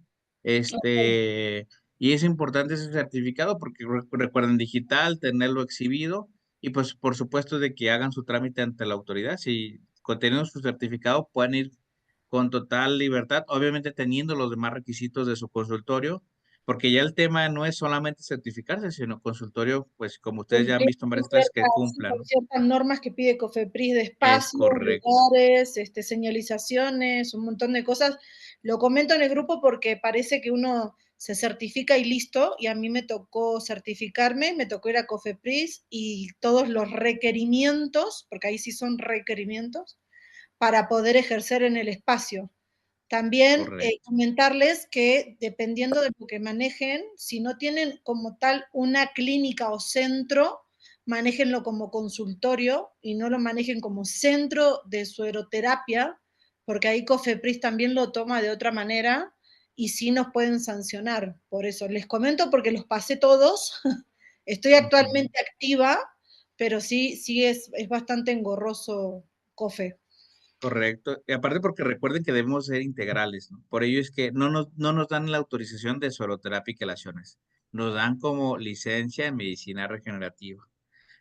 Y es importante ese certificado porque recuerden digital, tenerlo exhibido y pues por supuesto de que hagan su trámite ante la autoridad. Si teniendo su certificado pueden ir con total libertad, obviamente teniendo los demás requisitos de su consultorio, porque ya el tema no es solamente certificarse, sino consultorio, pues como ustedes ya han Cumplir visto en con varias clases que sí, cumplan, con ¿no? ciertas normas que pide COFEPRIS de Es espacios, correcto, lugares, señalizaciones, un montón de cosas. Lo comento en el grupo porque parece que uno se certifica y listo, y a mí me tocó certificarme, me tocó ir a COFEPRIS y todos los requerimientos, porque ahí sí son requerimientos, para poder ejercer en el espacio. También correcto. comentarles que dependiendo de lo que manejen, si no tienen como tal una clínica o centro, manéjenlo como consultorio y no lo manejen como centro de sueroterapia, porque ahí COFEPRIS también lo toma de otra manera y sí nos pueden sancionar. Por eso les comento porque los pasé todos. Estoy Ujú. actualmente activa, pero sí es bastante engorroso COFE. Correcto. Y aparte porque recuerden que debemos ser integrales, ¿no? Por ello es que no nos dan la autorización de soloterapia y quelaciones. Nos dan como licencia en medicina regenerativa.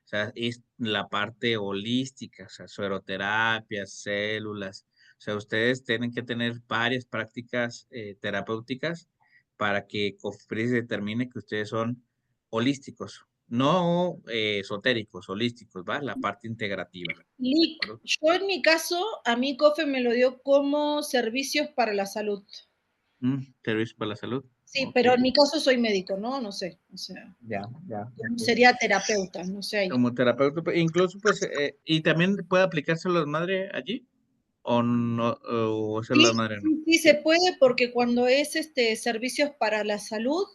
sea, es la parte holística, o sea, sueroterapias, células. O sea, ustedes tienen que tener varias prácticas terapéuticas para que COFEPRIS determine que ustedes son holísticos, no esotéricos, holísticos, ¿va? La parte integrativa. ¿De Lic, acuerdo? yo en mi caso, a mí COFE me lo dio como servicios para la salud. Servicios para la salud. Sí, Ok. pero en mi caso soy médico, ¿no? No sé, o sea, Ya, ya. Ok. sería terapeuta, no sé ahí. Como terapeuta, incluso pues, ¿y también puede aplicárselo a las madres allí? ¿O no? ¿O solo las Sí, madres no? sí, se puede porque cuando es servicios para la salud,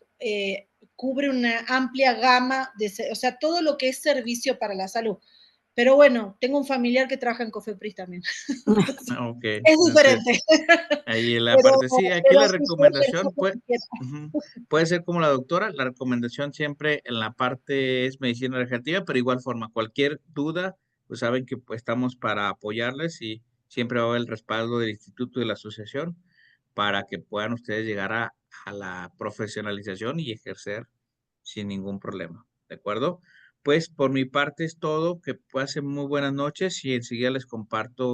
cubre una amplia gama o sea, todo lo que es servicio para la salud. Pero bueno, tengo un familiar que trabaja en COFEPRIS también. Ok, Es entonces diferente. ahí en la Pero, parte, sí, aquí pero la sí puede pensar recomendación lo puede, que quiera. puede ser como la doctora, la recomendación siempre en la parte es medicina recreativa, pero igual forma, cualquier duda, pues saben que pues, estamos para apoyarles y siempre va a haber el respaldo del instituto y de la asociación para que puedan ustedes llegar a la profesionalización y ejercer sin ningún problema, ¿de acuerdo? Pues por mi parte es todo, que pasen muy buenas noches y enseguida les comparto.